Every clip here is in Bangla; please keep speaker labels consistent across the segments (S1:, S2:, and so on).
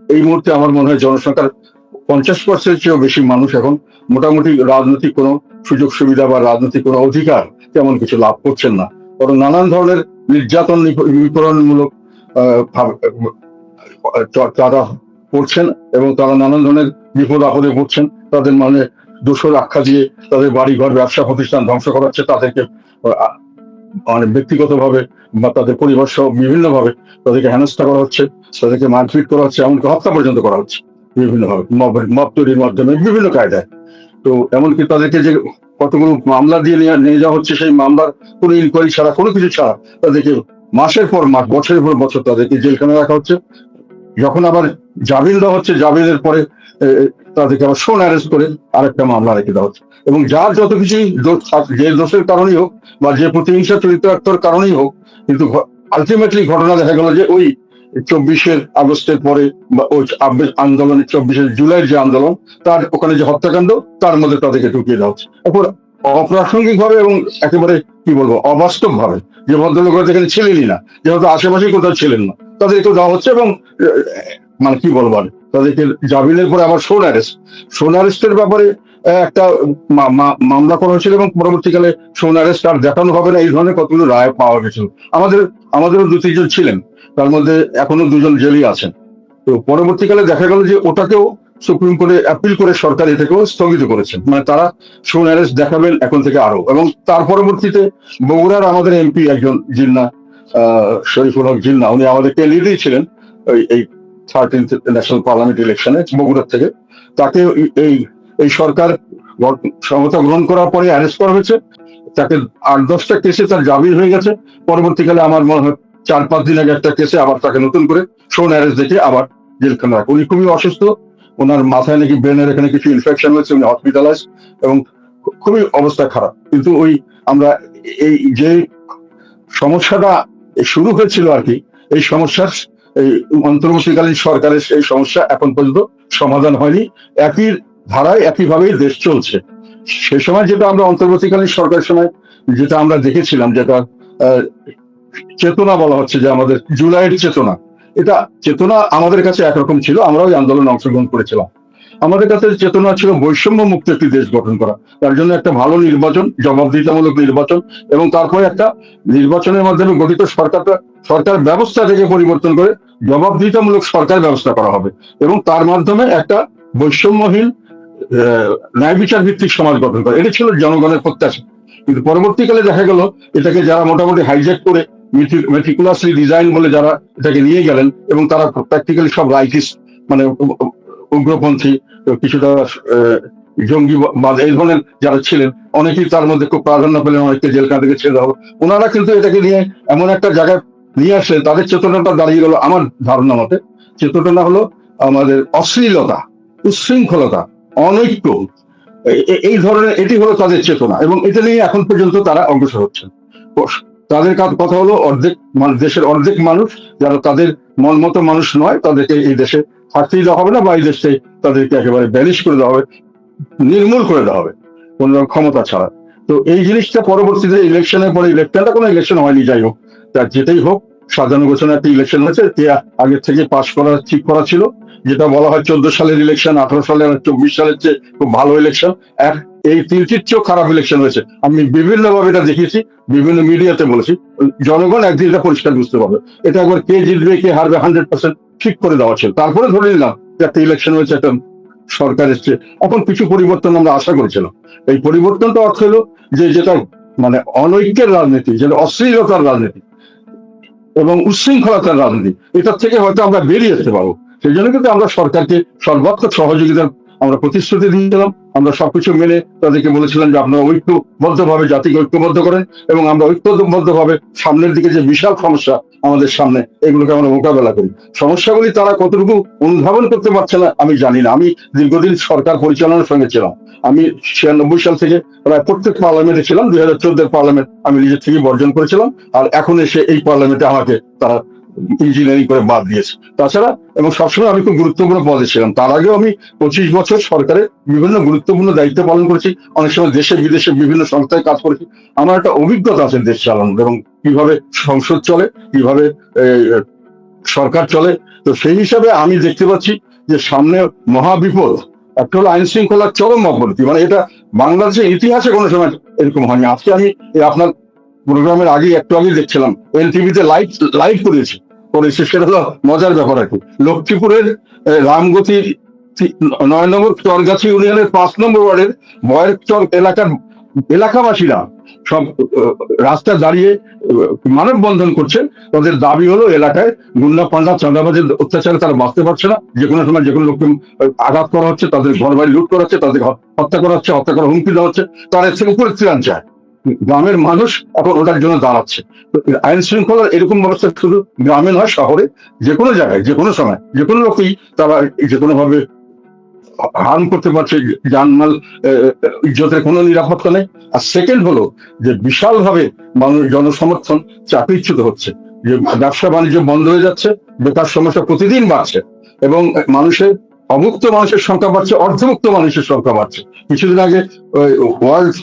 S1: এই মুহূর্তে আমার মনে হয় জনসংখ্যার 50% চেয়েও বেশি মানুষ এখন মোটামুটি রাজনৈতিক কোনো সুযোগ সুবিধা বা রাজনৈতিক কোনো অধিকার তেমন কিছু লাভ করছেন না, বরং নানান ধরনের নির্যাতন নিপীড়নমূলক তারা করছেন এবং তারা নানান ধরনের বিপদ আপদে পড়ছেন। তাদের মানে দোষর আখ্যা দিয়ে তাদের বাড়িঘর ব্যবসা প্রতিষ্ঠান ধ্বংস করাচ্ছে, তাদেরকে মানে ব্যক্তিগতভাবে বা তাদের পরিবার সহ বিভিন্নভাবে তাদেরকে হেনস্থা করা হচ্ছে, তাদেরকে মারপিট করা হচ্ছে, এমনকি হত্যা পর্যন্ত করা হচ্ছে বিভিন্নভাবে মব তৈরির মাধ্যমে বিভিন্ন কায়দায়। তো এমনকি তাদেরকে যে কতগুলো মামলা দিয়ে নিয়ে যাওয়া হচ্ছে, সেই মামলার কোনো ইনকোয়ারি ছাড়া, কোনো কিছু ছাড়া তাদেরকে মাসের পর মাস বছরের পর বছর তাদেরকে জেলখানায় রাখা হচ্ছে। যখন আবার জামিন দেওয়া হচ্ছে, জামিনের পরে তাদেরকে আবার শোন অ্যারেস্ট করে আরেকটা মামলা রেখে দেওয়া হচ্ছে। এবং যার যত কিছুই যে দোষের কারণেই হোক বা যে প্রতিহিংসা চরিতার্থর কারণেই হোক, কিন্তু আলটিমেটলি ঘটনা দেখা গেল যে ওই 24শে আগস্টের পরে বা ওই আন্দোলনের 24শে জুলাইয়ের যে আন্দোলন, তার ওখানে যে হত্যাকাণ্ড, তার মধ্যে তাদেরকে ঢুকিয়ে দেওয়া হচ্ছে। এরপর অপ্রাসঙ্গিক ভাবে এবং একেবারে কি বলবো অবাস্তব ভাবে, যে ভদ্রলোকেরা যেখানে ছিলেনই না, যেহেতু আশেপাশে কোথাও ছিলেন না, তাদেরকে দেওয়া হচ্ছে। এবং মানে কি বলবো, তাদেরকে জামিনের পরে আবার শোন অ্যারেস্টের ব্যাপারে একটা মামলা করা হয়েছিল এবং পরবর্তীকালে শোন অ্যারেস্ট আর দেখানো হবে না, এই ধরনের কতগুলো রায় পাওয়া গেছিল। আমাদেরও 2-3 জন ছিলেন, তার মধ্যে এখনো 2 জন জেলেই আছেন। তো পরবর্তীকালে দেখা গেল যে ওটাকেও সুপ্রিম কোর্টে অ্যাপিল করে সরকার এটাকেও স্থগিত করেছেন, মানে তারা শোন অ্যারেস্ট দেখাবেন এখন থেকে আরো। এবং তার পরবর্তীতে বগুড়ার আমাদের এমপি একজন জিন্না, শরীফুল হক জিন্না, উনি আমাদের ক্যান্ডিডেট ছিলেন এই 13th ন্যাশনাল পার্লামেন্ট ইলেকশনে বগুড়ার থেকে। তাকে এই সরকার ক্ষমতা গ্রহণ করার পরে অ্যারেস্ট করা হয়েছে। তাকে 8-10টা কেসে তার জামিন হয়ে গেছে। পরবর্তীকালে আমার মনে হয় 4-5 দিন আগে একটা কেসে আবার তাকে নতুন করে শোন অ্যারেস্ট দেখে আবার জেলখানা রাখে। উনি খুবই অসুস্থ, ওনার মাথায় নাকি ব্রেনের এখানে কিছু ইনফেকশন হয়েছে, উনি হসপিটালাইজ এবং খুবই অবস্থা খারাপ। কিন্তু ওই আমরা এই যে সমস্যাটা শুরু হয়েছিল আর কি, এই সমস্যার এই অন্তর্বর্তীকালীন সরকারের এই সমস্যা এখন পর্যন্ত সমাধান হয়নি। একই ধারায় একইভাবেই দেশ চলছে। সে সময় যেটা আমরা অন্তর্বর্তীকালীন সরকারের সময় যেটা আমরা দেখেছিলাম, যেটা চেতনা বলা হচ্ছে যে আমাদের জুলাইয়ের চেতনা, এটা চেতনা আমাদের কাছে একরকম ছিল, আমরা ওই আন্দোলনে অংশগ্রহণ করেছিলাম। আমাদের কাছে চেতনা ছিল বৈষম্য মুক্ত একটি দেশ গঠন করা, তার জন্য একটা ভালো নির্বাচন, জবাবদিহিতামূলক নির্বাচন, এবং তারপরে একটা নির্বাচনের মাধ্যমে গঠিত সরকার ব্যবস্থা থেকে পরিবর্তন করে জবাবদিহিতামূলক সরকার ব্যবস্থা করা হবে এবং তার মাধ্যমে একটা বৈষম্যহীন ন্যায় বিচার ভিত্তিক সমাজ গঠন করা, এটা ছিল জনগণের প্রত্যাশা। কিন্তু পরবর্তীকালে দেখা গেল এটাকে যারা মোটামুটি হাইজ্যাক করে মেটিকুলাসলি ডিজাইন বলে যারা এটাকে নিয়ে গেলেন, এবং তারা প্র্যাকটিক্যালি সব রাইটিস্ট, মানে উগ্রপন্থী, কিছুটা জঙ্গিবাদ, এই ধরনের যারা ছিলেন অনেকেই তার মধ্যে খুব প্রাধান্য পেলেন, অনেককে জেলখানা থেকে ছেড়ে দেওয়া। ওনারা কিন্তু এটাকে নিয়ে এমন একটা জায়গায় নিয়ে আসলেন, তাদের চেতনাটা দাঁড়িয়ে গেল আমার ধারণা মতে, চেতনা হলো আমাদের অশ্লীলতা, উচ্ছৃঙ্খলতা, অনৈক্য, এই ধরনের, এটি হলো তাদের চেতনা, এবং এটা নিয়ে এখন পর্যন্ত তারা অগ্রসর হচ্ছেন। তাদের কথা হলো দেশের অর্ধেক মানুষ যারা তাদের মন মতো মানুষ নয়, তাদেরকে এই দেশে থাকতেই দেওয়া হবে না, বা এই দেশে তাদেরকে একেবারে ব্যানিশ করে দেওয়া হবে, নির্মূল করে দেওয়া হবে কোন ক্ষমতা ছাড়া। তো এই জিনিসটা পরবর্তীতে ইলেকশনের পরে, ইলেকশনটা কোনো ইলেকশন হয়নি, যাই হোক, তার যেটাই হোক, সাজানো গোছানো একটা ইলেকশন হয়েছে, আগে থেকে পাশ করা ঠিক করা ছিল, যেটা বলা হয় 14 সালের ইলেকশন, 18 সালের 24 সালের চেয়ে খুব ভালো ইলেকশন। এই 3টির চেয়েও খারাপ ইলেকশন হয়েছে। আমি বিভিন্নভাবে এটা দেখিয়েছি, বিভিন্ন মিডিয়াতে বলেছি, জনগণ একদিন এটা পরিষ্কার বুঝতে পারবে। এটা একবার কে জিতবে কে হারবে 100% ঠিক করে দেওয়া ছিল। তারপরে ধরে নিলাম যে একটা ইলেকশন হয়েছে, একটা সরকার এসছে, এখন কিছু পরিবর্তন আমরা আশা করেছিলাম। এই পরিবর্তনটা অর্থ হলো যে যেটা মানে অনৈক্যের রাজনীতি, যেটা অশ্লীলতার রাজনীতি এবং উচ্ছৃঙ্খলতার রাজনীতি, এটার থেকে হয়তো আমরা বেরিয়ে আসতে পারবো। সেই জন্য কিন্তু আমরা সরকারকে সর্বাত্মক সহযোগিতার আমরা প্রতিশ্রুতি দিয়েছিলাম। আমরা সবকিছু মেনে তাদেরকে বলেছিলাম যে আপনারা ঐক্যবদ্ধভাবে জাতিকে ঐক্যবদ্ধ করেন, এবং আমরা ঐক্যবদ্ধভাবে সামনের দিকে যে বিশাল সমস্যা আমাদের সামনে, এগুলোকে আমরা মোকাবেলা করি। সমস্যাগুলি তারা কতটুকু অনুধাবন করতে পারছে না আমি জানি না। আমি দীর্ঘদিন সরকার পরিচালনার সঙ্গে ছিলাম। আমি 96 সাল থেকে প্রায় প্রত্যেক পার্লামেন্টে ছিলাম। 2014 পার্লামেন্ট আমি নিজের থেকে বর্জন করেছিলাম, আর এখন এসে এই পার্লামেন্টে আমাকে তারা ইঞ্জিনিয়ারিং করে বাদ দিয়েছে। তাছাড়া এবং সবসময় আমি খুব গুরুত্বপূর্ণ পদে ছিলাম। তার আগেও আমি 25 বছর সরকারে বিভিন্ন গুরুত্বপূর্ণ দায়িত্ব পালন করেছি, অনেক সময় দেশে বিদেশে বিভিন্ন সংস্থায় কাজ করেছি। আমার একটা অভিজ্ঞতা আছে দেশ চালানোর, এবং কিভাবে সংসদ চলে, কিভাবে সরকার চলে। তো সেই হিসাবে আমি দেখতে পাচ্ছি যে সামনে মহা বিপদ। একটা হলো আইন শৃঙ্খলার চরম অবনতি, মানে এটা বাংলাদেশের ইতিহাসে কোনো সময় এরকম হয়নি। আজকে আমি আপনার প্রোগ্রামের আগে একটু আগে দেখছিলাম এনটিভিতে লাইভ করেছে, সেটা হলো মজার ব্যাপার আর কি। লক্ষ্মীপুরের রামগতির 9 নম্বর চরগাছি ইউনিয়নের 5 নম্বর ওয়ার্ডের বয়ের চর এলাকাবাসীরা সব রাস্তা দাঁড়িয়ে মানববন্ধন করছেন। তাদের দাবি হলো এলাকায় গুন্ডা পান্ডা চাঁদাবাজের অত্যাচারে তারা বাঁচতে পারছে না, যে কোনো সময় যে কোনো লোককে আঘাত করা হচ্ছে, তাদের ঘর বাড়ি লুট করা হচ্ছে, তাদের হত্যা করা হচ্ছে, হত্যা করার হুমকি দেওয়া হচ্ছে। তারা এর থেকে উপরে ত্রাণ চায়। গ্রামের মানুষ এখন ওটার জন্য দাঁড়াচ্ছে। আইন শৃঙ্খলার এরকম ব্যবস্থা শুধু গ্রামে নয়, শহরে যে কোনো জায়গায় যে কোনো সময় যে কোনো লোকই তারা যে কোনো ভাবে হার্ম করতে পারছে, জানমাল ইজ্জতের কোনো নিরাপত্তা নেই। আর সেকেন্ড হলো যে বিশাল ভাবে মানুষ জনসমর্থন চাকরিচ্যুত হচ্ছে, যে ব্যবসা বাণিজ্য বন্ধ হয়ে যাচ্ছে, বেকার সমস্যা প্রতিদিন বাড়ছে, এবং অভুক্ত মানুষের সংখ্যা বাড়ছে, অর্ধমুক্ত মানুষের সংখ্যা বাড়ছে। কিছুদিন আগে ওয়ার্ল্ড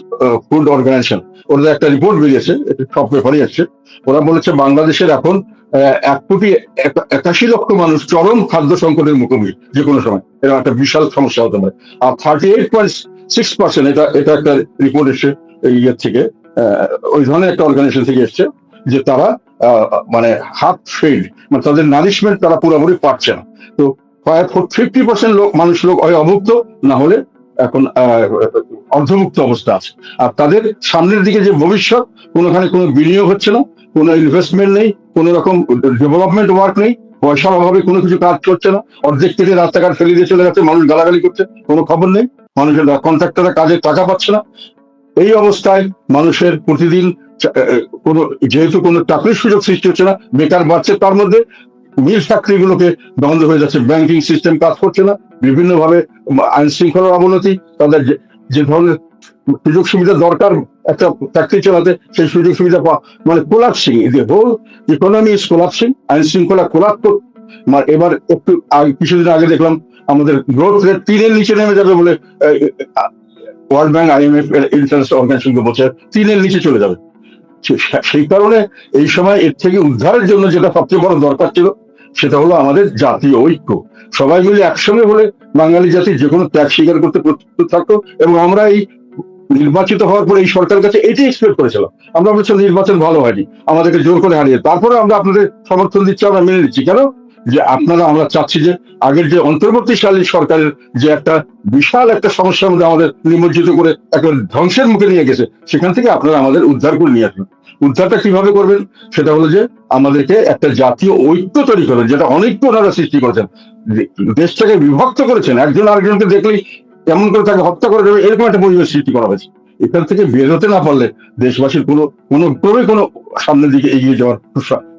S1: ফুড অর্গানাইজেশন ওদের একটা রিপোর্ট বেরিয়েছে, সব পেপারই আসছে। ওরা বলেছে বাংলাদেশের এখন 1,81,00,000 মানুষ চরম খাদ্য সংকটের মুখোমুখি যে কোনো সময়। এরকম একটা বিশাল সমস্যা হতে পারে। আর 38.6%, এটা একটা রিপোর্ট এসছে ইয়ের থেকে, ওই ধরনের একটা অর্গানাইজেশন থেকে এসছে, যে তারা মানে হাফ ফেড, মানে তাদের নারিশমেন্ট তারা পুরোপুরি পাচ্ছে না। তো প্রায় 50% লোক হয় অভুক্ত, না হলে এখন অর্ধমুক্ত অবস্থা আছে। আর তাদের সামনের দিকে যে ভবিষ্যৎ, কোনোখানে কোনো বিনিয়োগ হচ্ছে না, কোনো ইনভেস্টমেন্ট নেই, কোনো রকম ডেভেলপমেন্ট ওয়ার্ক নেই, পয়সার অভাবে কোনো কিছু কাজ করছে না, অর্ধেক থেকে রাস্তাঘাট ফেলে দিয়ে চলে যাচ্ছে, মানুষ গালাগালি করছে, কোনো খবর নেই, মানুষের কন্ট্রাক্টররা কাজে টাকা পাচ্ছে না। এই অবস্থায় মানুষের প্রতিদিন কোনো যেহেতু কোনো চাকরির সুযোগ সৃষ্টি হচ্ছে না, বেকার বাড়ছে, তার মধ্যে মিল ফ্যাক্টরি গুলোকে বন্ধ হয়ে যাচ্ছে, ব্যাংকিং সিস্টেম কাজ করছে না, বিভিন্নভাবে আইন শৃঙ্খলার অবনতি, তাদের যে ধরনের সুযোগ সুবিধা দরকার একটা ফ্যাক্টরি চালাতে, সেই সুযোগ সুবিধা মানে collapsing, whole economy is collapsing, আইন শৃঙ্খলা কোলাপ। এবার একটু কিছুদিন আগে দেখলাম আমাদের গ্রোথ রেট 3-এর নিচে নেমে যাবে বলে World Bank, IMF, International Organization বলছে 3-এর নিচে চলে যাবে। সেই কারণে এই সময় এর থেকে উদ্ধারের জন্য যেটা সবচেয়ে বড় দরকার ছিল, সেটা হলো আমাদের জাতীয় ঐক্য। সবাই মিলে একসঙ্গে হলে বাঙালি জাতি যে কোনো ত্যাগ স্বীকার করতে প্রস্তুত থাকতো। এবং আমরা এই নির্বাচিত হওয়ার পরে এই সরকারের কাছে এটি এক্সপেক্ট করেছিলাম, আমরা বলছিলাম নির্বাচন ভালো হয়নি, আমাদেরকে জোর করে হারিয়ে, তারপরে আমরা আপনাদের সমর্থন দিচ্ছি, আমরা মেনে নিচ্ছি। কেন? যে আমরা চাচ্ছি যে আগের যে অন্তর্বর্তীকালীন সরকারের যে একটা বিশাল একটা সমস্যার মধ্যে আমাদের নিমজ্জিত করে একেবারে ধ্বংসের মুখে নিয়ে গেছে, সেখান থেকে আপনারা আমাদের উদ্ধার করে নিয়ে আসবেন। উদ্ধারটা কিভাবে করবেন? সেটা হলো যে আমাদেরকে একটা জাতীয় ঐক্য তৈরি করবেন, যেটা অনৈক্য ওনারা সৃষ্টি করেছেন, দেশটাকে বিভক্ত করেছেন, একজন আরেকজনকে দেখলেই কেমন করে তাকে হত্যা করে দেবে, এরকম একটা পরিবেশ সৃষ্টি করা হয়েছে। এখান থেকে বেরোতে না পারলে দেশবাসীর কোনো সামনের দিকে এগিয়ে যাওয়ার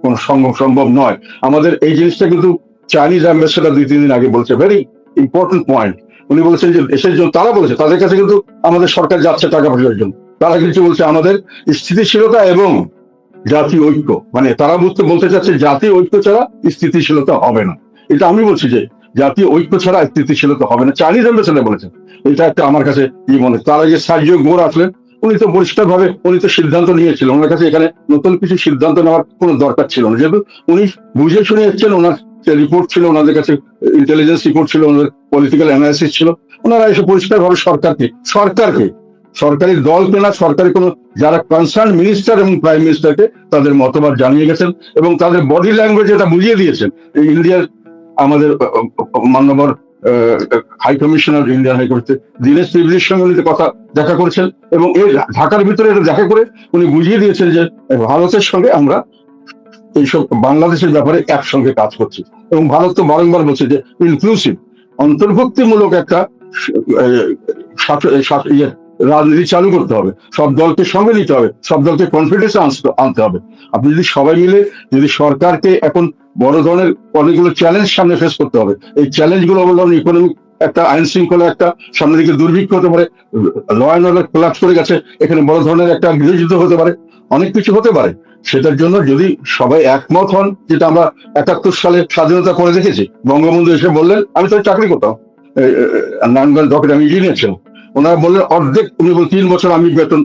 S1: কোনো সম্ভব নয়। আমাদের এই জিনিসটা কিন্তু চাইনিজ অ্যাম্বাসেডর 2-3 দিন আগে বলছে, ভেরি ইম্পর্টেন্ট পয়েন্ট। উনি বলেছেন যে দেশের জন্য, তারা বলেছে তাদের কাছে কিন্তু আমাদের সরকার যাচ্ছে টাকা পয়সার জন্য, তারা কিন্তু বলছে আমাদের স্থিতিশীলতা এবং জাতীয় ঐক্য, মানে তারা বলতে চাচ্ছে জাতীয় ঐক্য ছাড়া স্থিতিশীলতা হবে না। এটা আমি বলছি যে জাতীয় ঐক্য ছাড়া স্থিতিশীলতা হবে না, চাইনিজ অ্যাম্বাসেডর বলেছেন। এটা একটা আমার কাছে কি মনে, তার আগে সার্জিও গোর আসলেন, উনি তো পরিষ্কার ভাবে উনি তো সিদ্ধান্ত নিয়েছিলেন, ওনার কাছে এখানে নতুন কিছু সিদ্ধান্ত নেওয়ার কোনো দরকার ছিল না, যেহেতু উনি বুঝে শুনে এসেছেন, ওনার রিপোর্ট ছিল, ওনাদের কাছে ইন্টেলিজেন্স রিপোর্ট ছিল, ওনাদের পলিটিক্যাল অ্যানালিসিস ছিল। ওনারা এসে পরিষ্কার ভাবে সরকারকে সরকারি দলকে না, সরকারি কোনো যারা কনসার্ন মিনিস্টার এবং প্রাইম মিনিস্টারকে তাদের মতবাদ জানিয়ে গেছেন, এবং তাদের বডি ল্যাঙ্গুয়েজ এটা বুঝিয়ে দিয়েছেন। ইন্ডিয়ার আমাদের মাননীয় high commissioner, Indian high commissioner Dinesh ত্রিবেদীর সঙ্গে উনি কথা দেখা করেছেন, এবং এই ঢাকার ভিতরে এটা দেখা করে উনি বুঝিয়ে দিয়েছেন যে ভারতের সঙ্গে আমরা এইসব বাংলাদেশের ব্যাপারে একসঙ্গে কাজ করছি। এবং ভারত তো বারংবার বলছে যে ইনক্লুসিভ, অন্তর্ভুক্তিমূলক একটা রাজনীতি চালু করতে হবে, সব দলকে সঙ্গে নিতে হবে, সব দলকে কনফিডেন্স আনতে হবে। আপনি যদি সবাই মিলে যদি সরকারকে এখন বড় ধরনের অনেকগুলো চ্যালেঞ্জ সামনে ফেস করতে হবে, এই চ্যালেঞ্জগুলো বললাম ইকোনমিক একটা, আইন শৃঙ্খলা একটা, সামনের দিকে দুর্ভিক্ষ হতে পারে, ল অ্যান্ড অর্ডার কোলাপস করে গেছে, এখানে বড় ধরনের একটা গৃহযুদ্ধ হতে পারে, অনেক কিছু হতে পারে। সেটার জন্য যদি সবাই একমত হন, যেটা আমরা 71 সালে স্বাধীনতা করে দেখেছি, বঙ্গবন্ধু এসে বললেন, আমি তো চাকরি করতাম নারায়ণগঞ্জ ডকেট, আমি ইঞ্জিনিয়ার ছিলাম, ওনারা বললেন অর্ধেক, উনি বলেন 3 বছর আমি বেতন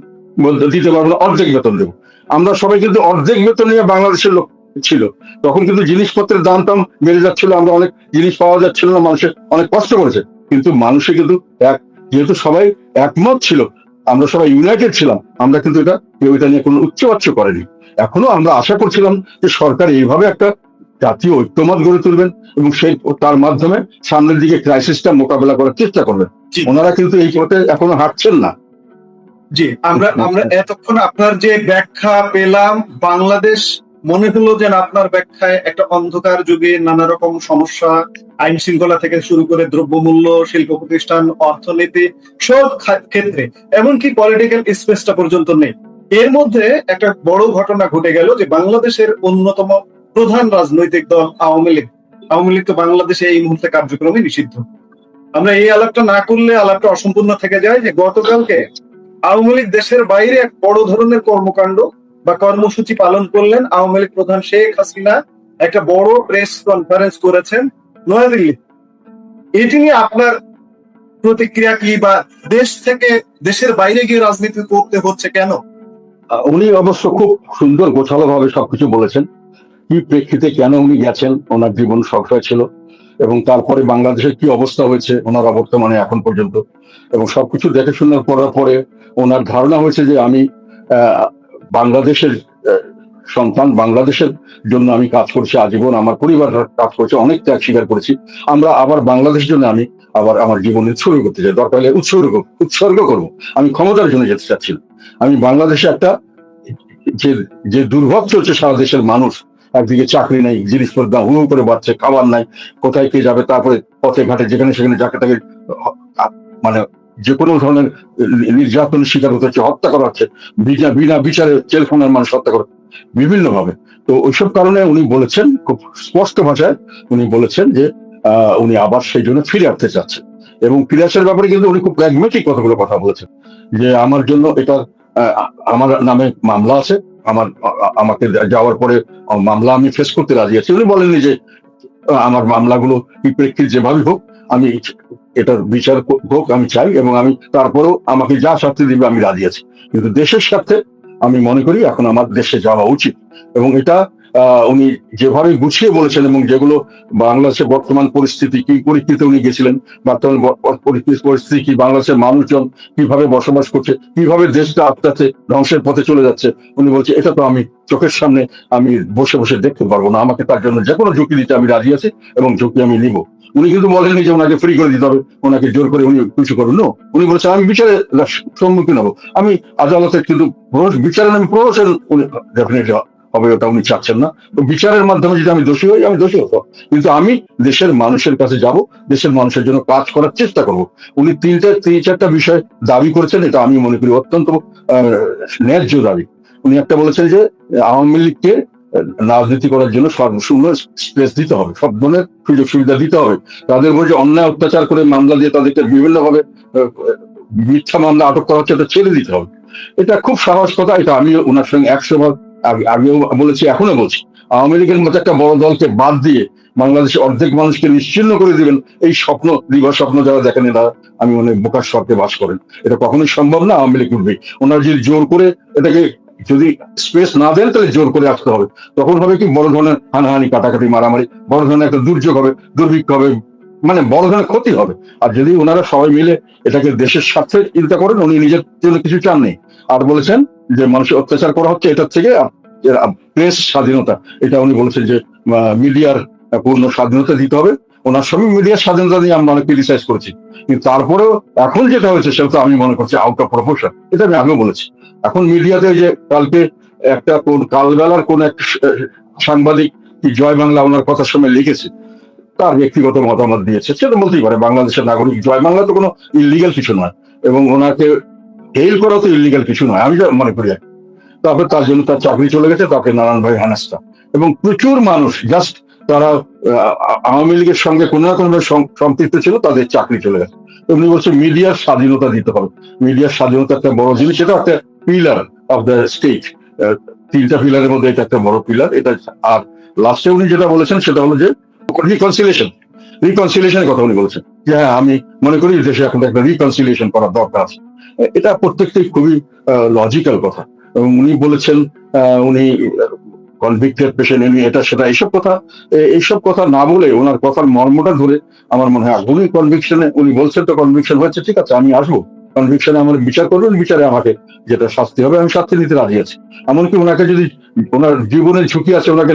S1: দিতে পারবো না, অর্ধেক বেতন দেবো। আমরা সবাই কিন্তু অর্ধেক বেতন নিয়ে বাংলাদেশের লোক ছিল, তখন কিন্তু জিনিসপত্রের দাম টাম বেড়ে যাচ্ছিল, আমরা অনেক জিনিস পাওয়া যাচ্ছিল না, মানুষের অনেক কষ্ট করেছে। কিন্তু মানুষে কিন্তু এক, যেহেতু সবাই একমত ছিল, আমরা সবাই ইউনাইটেড ছিলাম, আমরা কিন্তু এটা নিয়ে কোনো উচ্চবাচ্য করেনি। এখনো আমরা আশা করছিলাম যে সরকার এইভাবে একটা জাতীয় ঐক্যমত গড়ে তুলবেন এবং সেই তার মাধ্যমে সামনের দিকে ক্রাইসিসটা মোকাবেলা করার চেষ্টা করবেন।
S2: জি
S1: ওনারা কিন্তু এই পথে এখনো হাঁটছেন না।
S2: জি, আমরা আমরা এতক্ষণ আপনার যে ব্যাখ্যা পেলাম, বাংলাদেশ মনে হলো যেন আপনার ব্যাখ্যায় একটা অন্ধকার যুগে নানা রকম সমস্যা, আইন শৃঙ্খলা থেকে শুরু করে দ্রব্যমূল্য, শিল্প প্রতিষ্ঠান, অর্থনীতি, সব ক্ষেত্রে, এমনকি পলিটিক্যাল স্পেসটা পর্যন্ত নেই। এর মধ্যে একটা বড় ঘটনা ঘটে গেল যে বাংলাদেশের অন্যতম প্রধান রাজনৈতিক দল আওয়ামী লীগ, আওয়ামী লীগ তো বাংলাদেশে এই মুহূর্তে কার্যক্রমে নিষিদ্ধ। আমরা এই আলাপটা না করলে আলাপটা অসম্পূর্ণ থেকে যায় যে গতকালকে আওয়ামী লীগ দেশের বাইরে এক বড় ধরনের কর্মকাণ্ড বা কর্মসূচি পালন করলেন। আওয়ামী লীগ প্রধান শেখ হাসিনা একটা বড় প্রেস কনফারেন্স করেছেন নয়াদিল্লি। এটি নিয়ে আপনার প্রতিক্রিয়া কি, বা দেশ থেকে দেশের বাইরে গিয়ে রাজনীতি করতে হচ্ছে কেন?
S1: উনি অবশ্য খুব সুন্দর গোছালো ভাবে সবকিছু বলেছেন, কি প্রেক্ষিতে কেন উনি গেছেন, ওনার জীবন সংশয় ছিল, এবং তারপরে বাংলাদেশের কি অবস্থা হয়েছে ওনার অবর্তমানে এখন পর্যন্ত, এবং সবকিছু দেখে শোনার করার পরে ওনার ধারণা হয়েছে যে আমি বাংলাদেশের সন্তান, বাংলাদেশের জন্য আমি কাজ করছি আজীবন, আমার পরিবার কাজ করছে, অনেক ত্যাগ স্বীকার করেছি, আমরা আবার বাংলাদেশের জন্য আমি আবার আমার জীবনে উৎসর্গ করতে চাই, দরকার হলে উৎসর্গ করবো। আমি ক্ষমতার জন্য যেতে চাচ্ছি না। আমি বাংলাদেশে একটা যে যে দুর্ভোগ চলছে সারা দেশের মানুষ, একদিকে চাকরি নেই, জিনিসপত্র দাম হুড় করে বাড়ছে, খাবার নাই, কোথায় কে যাবে, তারপরে পথে ঘাটে যেখানে সেখানে যাকে তাকে মানে যে কোনো ধরনের নির্যাতনের শিকার হতে হচ্ছে, হত্যা করা হচ্ছে, বিনা বিনা বিচারে জেলখানার মানুষ হত্যা করা বিভিন্ন ভাবে। তো ওইসব কারণে উনি বলেছেন খুব স্পষ্ট ভাষায়, উনি বলেছেন যে উনি আবার সেই জন্য ফিরে আসতে চাচ্ছেন, এবং ফিরে আসার ব্যাপারে কিন্তু উনি খুব প্র্যাগমেটিক কতগুলো কথা বলেছেন, যে আমার জন্য এটা আমার নামে মামলা আছে, আমাকে যাওয়ার পরে মামলা আমি ফেস করতে রাজি আছি। উনি বলেননি যে আমার মামলাগুলো কি প্রেক্ষিত যেভাবে হোক আমি এটার বিচার হোক আমি চাই, এবং আমি তারপরেও আমাকে যা শাস্তি দিবে আমি রাজি আছি, কিন্তু দেশের স্বার্থে আমি মনে করি এখন আমার দেশে যাওয়া উচিত। এবং এটা উনি যেভাবে গুছিয়ে বলেছেন, এবং যেগুলো বাংলাদেশের বর্তমান পরিস্থিতি কি পরিস্থিতিতে উনি গেছিলেন, বর্তমান পরিস্থিতি কি, বাংলাদেশের মানুষজন কিভাবে বসবাস করছে, কিভাবে দেশটা আস্তে আস্তে ধ্বংসের পথে চলে যাচ্ছে, উনি বলছে এটা তো আমি চোখের সামনে আমি বসে বসে দেখতে পারবো না, আমাকে তার জন্য যে কোনো ঝুঁকি দিতে আমি রাজি আছি এবং ঝুঁকি আমি নিব। উনি কিন্তু বলেননি যে ওনাকে ফ্রি করে দিতে হবে, ওনাকে জোর করে উনি কিছু করুন। উনি বলেছেন আমি বিচারে সম্মুখীন হবো, আমি আদালতের কিন্তু বিচারের আমি প্রহসন উনি ডেফিনেটলি হবে, ওটা উনি চাচ্ছেন না। তো বিচারের মাধ্যমে যদি আমি দোষী হই, আমি দোষী হতো, কিন্তু আমি দেশের মানুষের কাছে যাব, দেশের মানুষের জন্য কাজ করার চেষ্টা করব। উনি তিন চারটা বিষয় দাবি করেছেন, এটা আমি মনে করি অত্যন্ত ন্যায্য দাবি। উনি একটা বলেছেন যে আওয়ামী লীগকে রাজনীতি করার জন্য সর্বশূন্য স্পেস দিতে হবে, সব ধরনের সুযোগ সুবিধা দিতে হবে, তাদের উপর যে অন্যায় অত্যাচার করে মামলা দিয়ে তাদেরকে বিভিন্নভাবে মিথ্যা মামলা আটক করা হচ্ছে, এটা ছেড়ে দিতে হবে। এটা খুব সাহস কথা, এটা আমি ওনার সঙ্গে 100 বার আগেও বলেছি, এখনো বলছি। আওয়ামী লীগের মতো একটা বড় দলকে বাদ দিয়ে বাংলাদেশের অর্ধেক মানুষকে নিশ্চিহ্ন করে দিবেন, এই স্বপ্ন, দিবা স্বপ্ন যারা দেখেন, এরা আমি মনে বোকার স্বর্গে বাস করেন। এটা কখনোই সম্ভব না। আওয়ামী লীগ উঠবে, ওনারা যদি জোর করে এটাকে যদি স্পেস না দেন, তাহলে জোর করে আসতে হবে। তখন হবে কি, বড় ধরনের হানাহানি, কাটাকাটি, মারামারি, বড় ধরনের একটা দুর্যোগ হবে, দুর্ভিক্ষ হবে, মানে বড় ধরনের ক্ষতি হবে। আর যদি ওনারা সবাই মিলে এটাকে দেশের স্বার্থে চিন্তা করেন, উনি নিজের জন্য কিছু চাননি। আর বলেছেন যে মানুষের অত্যাচার করা হচ্ছে, এটার থেকে প্রেস স্বাধীনতা, এটা উনি বলেছেন যে মিডিয়ার পূর্ণ স্বাধীনতা দিতে হবে। ওনার সঙ্গে মিডিয়ার স্বাধীনতা নিয়ে আমরা অনেক ক্রিটিসাইজ করেছি, কিন্তু তারপরেও এখন যেটা হয়েছে সেটা তো আমি মনে করছি আউট অফ প্রপোর্শন। এটা আমি আগেও বলেছি। এখন মিডিয়াতে যে কালকে একটা কালবেলার কোন এক সাংবাদিক কি জয় বাংলা ওনার কথার সময় লিখেছে, তার ব্যক্তিগত মতামত দিয়েছে, সেটা বলতেই পারে, বাংলাদেশের নাগরিক, জয় বাংলা তো কোনো ইলিগাল কিছু নয়, এবং ওনাকে হেল করা তো ইলিগাল কিছু নয়, আমি যা মনে করি। তারপরে তার জন্য তার চাকরি চলে গেছে, তাকে নানানভাবে হেনস্থা, এবং প্রচুর মানুষ জাস্ট তারা আওয়ামী লীগের সঙ্গে কোনো না কোনোভাবে সম্পৃক্ত ছিল, তাদের চাকরি চলে গেছে। এমনি বলছে মিডিয়ার স্বাধীনতা দিতে হবে। মিডিয়ার স্বাধীনতা একটা বড় জিনিস, এটা একটা পিলার অফ দ্য স্টেট, তিনটা পিলারের মধ্যে এটা একটা বড় পিলার। এটা আর লাস্টে উনি যেটা বলেছেন সেটা হলো যে রিকনসিলিয়েশনের কথা উনি বলেছেন, যে হ্যাঁ আমি মনে করি দেশে এখন একটা রিকনসিলিয়েশন করার দরকার আছে। এটা প্রত্যেকটাই খুবই লজিক্যাল কথা। এবং উনি বলেছেন উনি কনভিক্টেড পেশেন্ট এমনি এটা সেটা এইসব কথা না বলে ওনার কথার মর্মটা ধরে আমার মনে হয় উনি কনভিকশনে উনি বলছেন তো কনভিকশন হচ্ছে, ঠিক আছে আমি আসবো কনভিকশনে, আমার বিচার করবেন, বিচারে আমাকে যেটা শাস্তি হবে আমি শাস্তি নিতে রাজি আছি। এমনকি ওনাকে যদি ওনার জীবনের ঝুঁকি আছে ওনাকে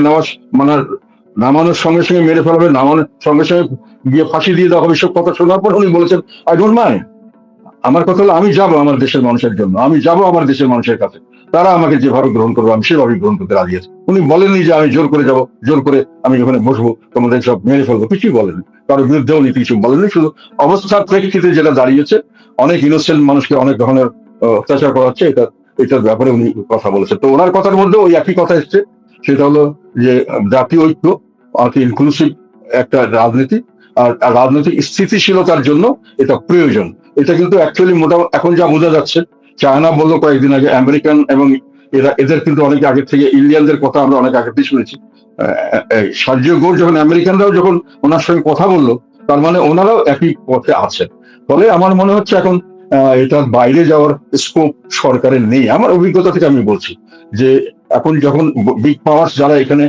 S1: নামানোর সঙ্গে সঙ্গে মেরে ফেলবে, নামানোর সঙ্গে সঙ্গে গিয়ে ফাঁসি দিয়ে দেওয়া হবে, সব কথা শোনার পর উনি বলেছেন আই ডোন্ট মাইন্ড। আমার কথা হলো আমি যাব আমার দেশের মানুষের জন্য, আমি যাব আমার দেশের মানুষের কাছে, তারা আমাকে যেভাবে গ্রহণ করবে আমি সেভাবে গ্রহণ করতে রাজি আছি। উনি বলেননি যে আমি জোর করে যাব, জোর করে আমি ওখানে বসবো, তোমাদের সব মেরে ফেলবো, কিছুই বলেনি, কারোর বিরুদ্ধেও উনি কিছু বলেননি। শুধু অবস্থার প্রেক্ষিতে যেটা দাঁড়িয়েছে অনেক ইনোসেন্ট মানুষকে অনেক ধরনের অত্যাচার করা হচ্ছে, এটার ব্যাপারে উনি কথা বলেছেন। তো ওনার কথার মধ্যে ওই একই কথা এসছে, সেটা হলো যে জাতীয় ঐক্য ইনক্লুসিভ একটা রাজনীতি, আর রাজনৈতিক স্থিতিশীলতার জন্য এটা প্রয়োজন। এটা কিন্তু অ্যাকচুয়ালি মোটামুটি এখন যা বোঝা যাচ্ছে, চায়না বললো কয়েকদিন আগে, আমেরিকান এবং এদের কিন্তু অনেক আগে থেকে ইন্ডিয়ানদের কথা আমরা অনেক আগে থেকে শুনেছি। সার্জিও গোর যখন আমেরিকানরাও যখন ওনার সঙ্গে কথা বললো, তার মানে ওনারাও একই পথে আছেন। ফলে আমার মনে হচ্ছে এখন এটার বাইরে যাওয়ার স্কোপ সরকারের নেই। আমার অভিজ্ঞতা থেকে আমি বলছি যে এখন যখন বিগ পাওয়ার্স যারা এখানে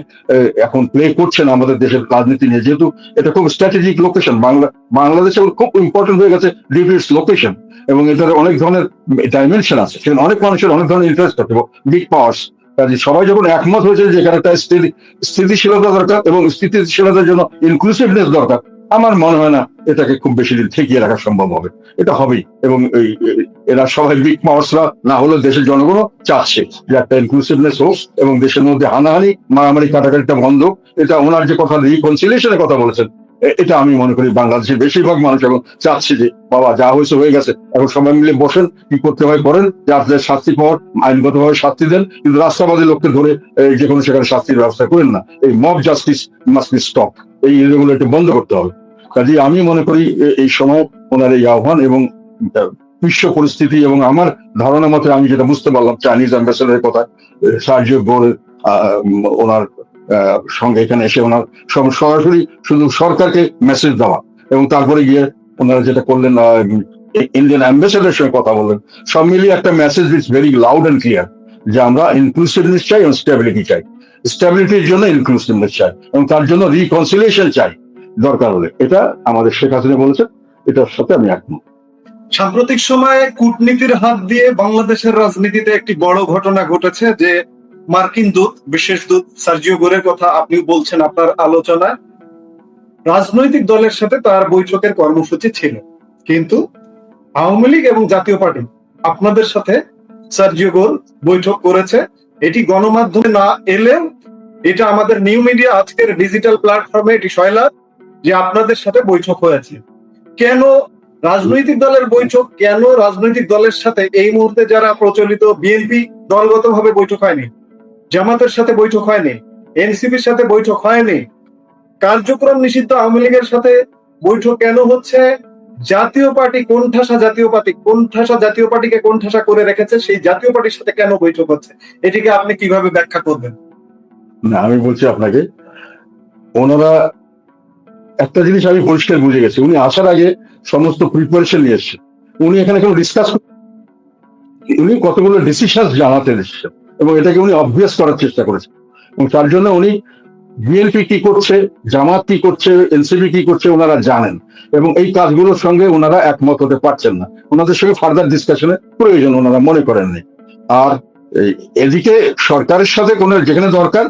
S1: এখন প্লে করছেন আমাদের দেশের রাজনীতি নিয়ে, যেহেতু এটা খুব স্ট্র্যাটেজিক লোকেশন, বাংলাদেশে খুব ইম্পর্টেন্ট হয়ে গেছে ডিউটিস লোকেশন, এবং এটার অনেক ধরনের ডাইমেনশন আছে, সেখানে অনেক মানুষের অনেক ধরনের ইন্টারেস্ট আছে বিগ পাওয়ার্স। কাজে সবাই যখন একমত হয়েছে যে এখানে একটা স্থিতিশীলতা দরকার এবং স্থিতিশীলতার জন্য ইনক্লুসিভনেস দরকার, আমার মনে হয় না এটাকে খুব বেশি দিন ঠেকিয়ে রাখা সম্ভব হবে। এটা হবেই, এবং এরা সবাই বিগ পাওয়ার্সরা না হলেও দেশের জনগণও চাচ্ছে যে একটা ইনক্লুসিভনেস হোক এবং দেশের মধ্যে হানাহানি মারামারি কাটাকাটিটা বন্ধ। এটা ওনার যে কথা রিকনসিলিয়েশনের কথা বলেছেন, এটা আমি মনে করি বাংলাদেশের বেশিরভাগ মানুষ এখন চাচ্ছে যে বাবা যা হয়েছে হয়ে গেছে, এখন সবাই মিলে বসেন, কি করতে হয় করেন, যার শাস্তি পাওয়ার আইনগতভাবে শাস্তি দেন, কিন্তু রাস্তাবাদী লোককে ধরে যে কোনো সেখানে শাস্তির ব্যবস্থা করেন না। এই mob justice must be stop, এই এগুলো একটু বন্ধ করতে হবে। কাজে আমি মনে করি এই সময় ওনার এই আহ্বান এবং বিশ্ব পরিস্থিতি, এবং আমার ধারণা মতে আমি যেটা বুঝতে পারলাম চাইনিজ অ্যাম্বাসেডারের কথা, সার্জিও গোরের ওনার সঙ্গে এখানে এসে ওনার সরাসরি শুধু সরকারকে মেসেজ দেওয়া, এবং তারপরে গিয়ে ওনারা যেটা করলেন ইন্ডিয়ান অ্যাম্বাসেডারের সঙ্গে কথা বললেন, সব মিলিয়ে একটা message is very loud and clear যে আমরা ইনক্লুসিভনেস চাই এবং স্টেবিলিটি চাই, স্টেবিলিটির জন্য ইনক্লুসিভনেস চাই, এবং তার জন্য রিকনসিলিয়েশন চাই দরকার হলে। এটা আমাদের শেখ হাসিনা বলেছেন, এটার সাথে আমি একমত।
S2: সাম্প্রতিক সময়ে কূটনীতির হাত দিয়ে বাংলাদেশের রাজনীতিতে একটি বড় ঘটনা ঘটেছে যে মার্কিন দূত, বিশেষ দূত সার্জিও গোরের কথা আপনি বলছেন আপনার আলোচনায়। রাজনৈতিক দলের সাথে তার বৈঠকের কর্মসূচি ছিল, কিন্তু আওয়ামী লীগ এবং জাতীয় পার্টি আপনাদের সাথে সার্জিও গোর বৈঠক করেছে। এটি গণমাধ্যমে না এলেও এটা আমাদের নিউ মিডিয়া আজকের ডিজিটাল প্ল্যাটফর্মে এটি সয়লাভ যে আপনাদের সাথে বৈঠক হয়েছে। কেন রাজনৈতিক দলের বৈঠক, কেন রাজনৈতিক দলের সাথে এই মুহূর্তে যারা প্রচলিত বিএনপি দলগতভাবে বৈঠক হয়নি, জামাতের সাথে বৈঠক হয়নি, এনসিপির সাথে বৈঠক হয়নি, কার্যক্রম নিষিদ্ধ আওয়ামী লীগের সাথে বৈঠক কেন হচ্ছে? জাতীয় পার্টি কোণঠাসা জাতীয় পার্টিকে কোণঠাসা করে রেখেছে, সেই জাতীয় পার্টির সাথে কেন বৈঠক হচ্ছে? এটিকে আপনি কিভাবে ব্যাখ্যা করবেন?
S1: না, আমি বলছি আপনাকে, ওনারা একটা জিনিস আমি পরিষ্কার বুঝে গেছি, উনি আসার আগে সমস্ত প্রিপারেশন নিয়ে এসছেন। উনি এখানে কোনো ডিসকাস, উনি কতগুলো ডিসিশন জানাতে এসেছেন এবং এটাকে উনি অবভিয়াস করার চেষ্টা করেছেন, এবং তার জন্য উনি বিএনপি কি করছে, জামাত কি করছে, এনসিপি কি করছে ওনারা জানেন, এবং এই কাজগুলোর সঙ্গে ওনারা একমত হতে পারছেন না, ওনাদের সঙ্গে ফার্দার ডিসকাশনের প্রয়োজন ওনারা মনে করেননি। আর এদিকে সরকারের সাথে কোনো যেখানে দরকার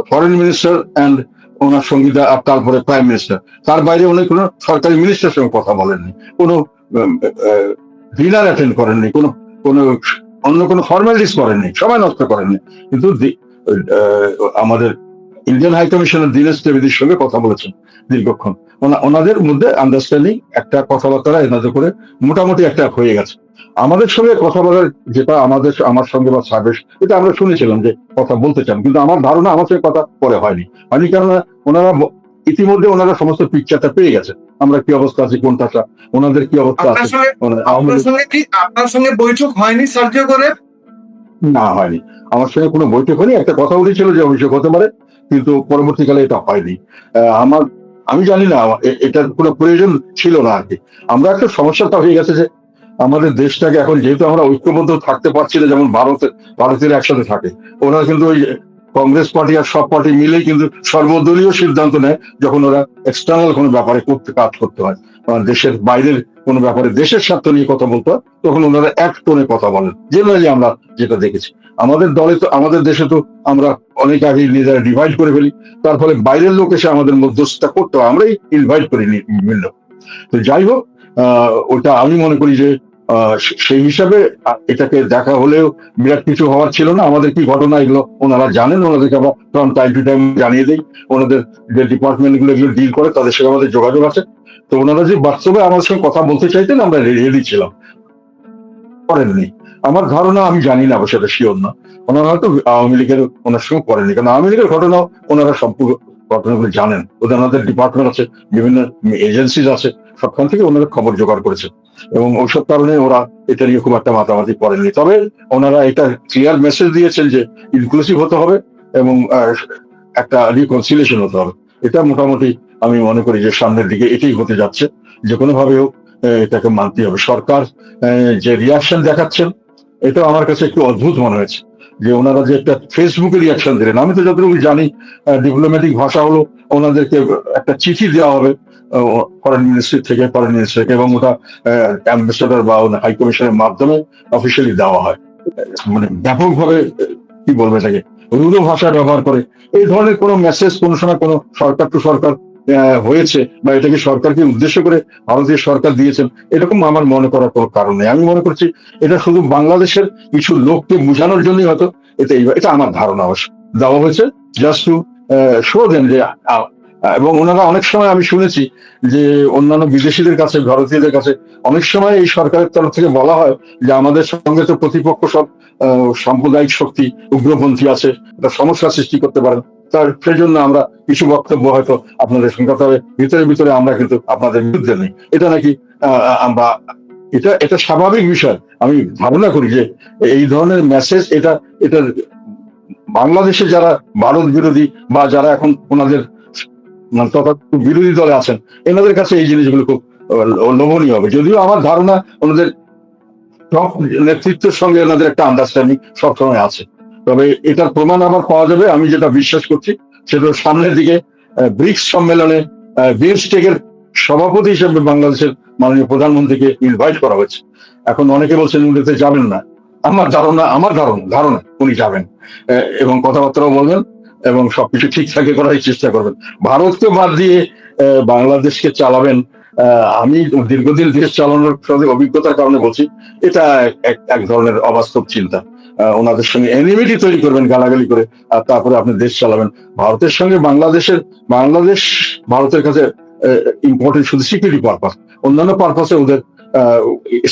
S1: ফরেন মিনিস্টার অ্যান্ড ওনার সঙ্গীতা, আর তারপরে প্রাইম মিনিস্টার, তার বাইরে উনি কোনো সরকারি মিনিস্টারের সঙ্গে কথা বলেননি, কোনো ডিনার অ্যাটেন্ড করেননি, কোনো অন্য কোনো ফর্মালিটিস করেননি, সময় নষ্ট করেননি। কিন্তু আমাদের ইন্ডিয়ান হাই কমিশনার দীনেশ ত্রিবেদীর সঙ্গে কথা বলেছেন দীর্ঘক্ষণ, ওনাদের মধ্যে আন্ডারস্ট্যান্ডিং একটা কথাবার্তা এনাদের করে মোটামুটি একটা হয়ে গেছে। আমাদের সঙ্গে কথা বলার যেটা আমার সঙ্গে বা সার্ভিস, এটা আমরা শুনেছিলাম যে কথা বলতে চান, কিন্তু আমার ধারণা আমার সঙ্গে কথা পরে হয়নি, কেননা ওনারা ইতিমধ্যে ওনারা সমস্ত পিকচারটা পেয়ে গেছে, আমরা কি অবস্থা আছি, কোনটা ওনাদের কি অবস্থা আছে।
S2: আপনার সঙ্গে বৈঠক হয়নি সার্জিও গোরের?
S1: না, হয়নি, আমার সঙ্গে কোনো বৈঠক হয়নি। একটা কথা উঠেছিল যে অভিযোগ হতে পারে, কিন্তু পরবর্তীকালে এটা হয়নি। আমি জানি না, এটার কোনো প্রয়োজন ছিল না আর কি। আমরা একটা সমস্যাটা হয়ে গেছে যে আমাদের দেশটাকে এখন যেহেতু আমরা ঐক্যবদ্ধ থাকতে পারছি না, যেমন ভারতের একসাথে থাকে, ওরা কিন্তু ওই কংগ্রেস পার্টি আর সব পার্টি মিলেই কিন্তু সর্বদলীয় সিদ্ধান্ত নেয় যখন ওরা এক্সটার্নাল কোনো ব্যাপারে কাজ করতে হয়, দেশের বাইরের কোনো ব্যাপারে দেশের স্বার্থ নিয়ে কথা বলতে হয়, তখন ওনারা এক টোনে কথা বলেন। জেনারেলি আমরা যেটা দেখেছি আমাদের দলে তো, আমাদের দেশে তো আমরা অনেক আগে নিজেরা ডিভাইড করে ফেলি, তার ফলে বাইরের লোক এসে আমাদের মধ্যস্থতা করতে হয়, আমরাই ইনভাইট করি মিলল। তো যাই হোক, ওটা আমি মনে করি যে সেই হিসাবে এটাকে দেখা হলেও বিরাট কিছু হওয়ার ছিল না। আমাদের কি ঘটনা এগুলো ওনারা জানেন, ওনাদেরকে আমরা ফ্রম টাইম টু টাইম জানিয়ে দিই, ওনাদের যে ডিপার্টমেন্ট গুলো এগুলো ডিল করে তাদের সঙ্গে আমাদের যোগাযোগ আছে। তো ওনারা যে বাস্তবে আমাদের সঙ্গে কথা বলতে চাইতেন আমরা রেডি ছিলাম, করেননি। আমার ধারণা, আমি জানি না সেটা শিওর না, ওনারা হয়তো আওয়ামী লীগের ওনার সঙ্গে করেনি, কারণ আওয়ামী লীগের ঘটনা ওনারা সম্পূর্ণ ঘটনাগুলো জানেন, ওনাদের ডিপার্টমেন্ট আছে, বিভিন্ন এজেন্সিজ আছে, সবখান থেকে ওনারা খবর জোগাড় করেছে এবং ওইসব কারণে ওরা এটা নিয়ে খুব একটা মাতামাতি করেননি। তবে ওনারা এটা ক্লিয়ার মেসেজ দিয়েছেন যে ইনক্লুসিভ হতে হবে এবং একটা রিকনসিলিয়েশন হতে হবে। এটা মোটামুটি আমি মনে করি যে সামনের দিকে এটাই হতে যাচ্ছে, যে কোনো ভাবে হোক এটাকে মানতে হবে। সরকার যে রিয়াকশন দেখাচ্ছেন এটা আমার কাছে একটু অদ্ভুত মনে হয়েছে, যে ওনারা যে একটা ফেসবুকে রিয়াকশন দিলেন। আমি তো যতটুকু জানি ডিপ্লোম্যাটিক ভাষা হলো ওনাদেরকে একটা চিঠি দেওয়া হবে ফরেন মিনিস্ট্রি থেকে, এবং ওটা অ্যাম্বাসেডর বা হাই কমিশনের মাধ্যমে অফিসিয়ালি দেওয়া হয়। মানে ব্যাপকভাবে কি বলবো এটাকে, রুড়ো ভাষা ব্যবহার করে এই ধরনের কোনো মেসেজ কোনো সময় কোনো সরকার টু সরকার হয়েছে বা এটাকে সরকারকে উদ্দেশ্য করে ভারতীয় সরকার দিয়েছেন, এরকম আমার মনে করার কোনো কারণ নেই। আমি মনে করছি এটা শুধু বাংলাদেশের কিছু লোককে বোঝানোর জন্যই হয়তো এটা আমার ধারণা অবশ্য দেওয়া হয়েছে, জাস্ট টু শো দেন যে এবং ওনারা অনেক সময় আমি শুনেছি যে অন্যান্য বিদেশিদের কাছে, ভারতীয়দের কাছে অনেক সময় এই সরকারের তরফ থেকে বলা হয় যে আমাদের সঙ্গে তো প্রতিপক্ষ সব সাম্প্রদায়িক শক্তি, উগ্রপন্থী আছে, এটা সমস্যা সৃষ্টি করতে পারেন, তার সেই জন্য আমরা কিছু বক্তব্য হয়তো আপনাদের সঙ্গে, তবে ভিতরে ভিতরে আমরা কিন্তু আপনাদের বিরুদ্ধে নেই, এটা নাকি আমরা এটা স্বাভাবিক বিষয়। আমি ধারণা করি যে এই ধরনের মেসেজ এটা বাংলাদেশে যারা ভারত বিরোধী বা যারা এখন ওনাদের বিরোধী দলে আছেন এনাদের কাছে এই জিনিসগুলো খুব লোভনীয় হবে। যদিও আমার ধারণা ওনাদের নেতৃত্বের সঙ্গে ওনাদের একটা আন্ডারস্ট্যান্ডিং সবসময় আছে, তবে এটার প্রমাণ আবার পাওয়া যাবে। আমি যেটা বিশ্বাস করছি সেটা সামনের দিকে ব্রিক্স সম্মেলনে বিমস্টেকের সভাপতি হিসেবে বাংলাদেশের মাননীয় প্রধানমন্ত্রীকে ইনভাইট করা হয়েছে। এখন অনেকে বলছেন উনিতে যাবেন না, আমার ধারণা উনি যাবেন এবং কথাবার্তাও বলবেন এবং সবকিছু ঠিকঠাক করার চেষ্টা করবেন। ভারতকে বাদ দিয়ে বাংলাদেশকে চালাবেন, আমি দীর্ঘদিন দেশ চালানোর অভিজ্ঞতার কারণে বলছি, এটা এক ধরনের অবাস্তব চিন্তা। ওনাদের সঙ্গে এনিমিটি তৈরি করবেন গালাগালি করে, আর তারপরে আপনি দেশ চালাবেন। ভারতের সঙ্গে বাংলাদেশ ভারতের কাছে ইম্পর্টেন্ট শুধু সিকিউরিটি পারপাস, অন্যান্য পারপাসে ওদের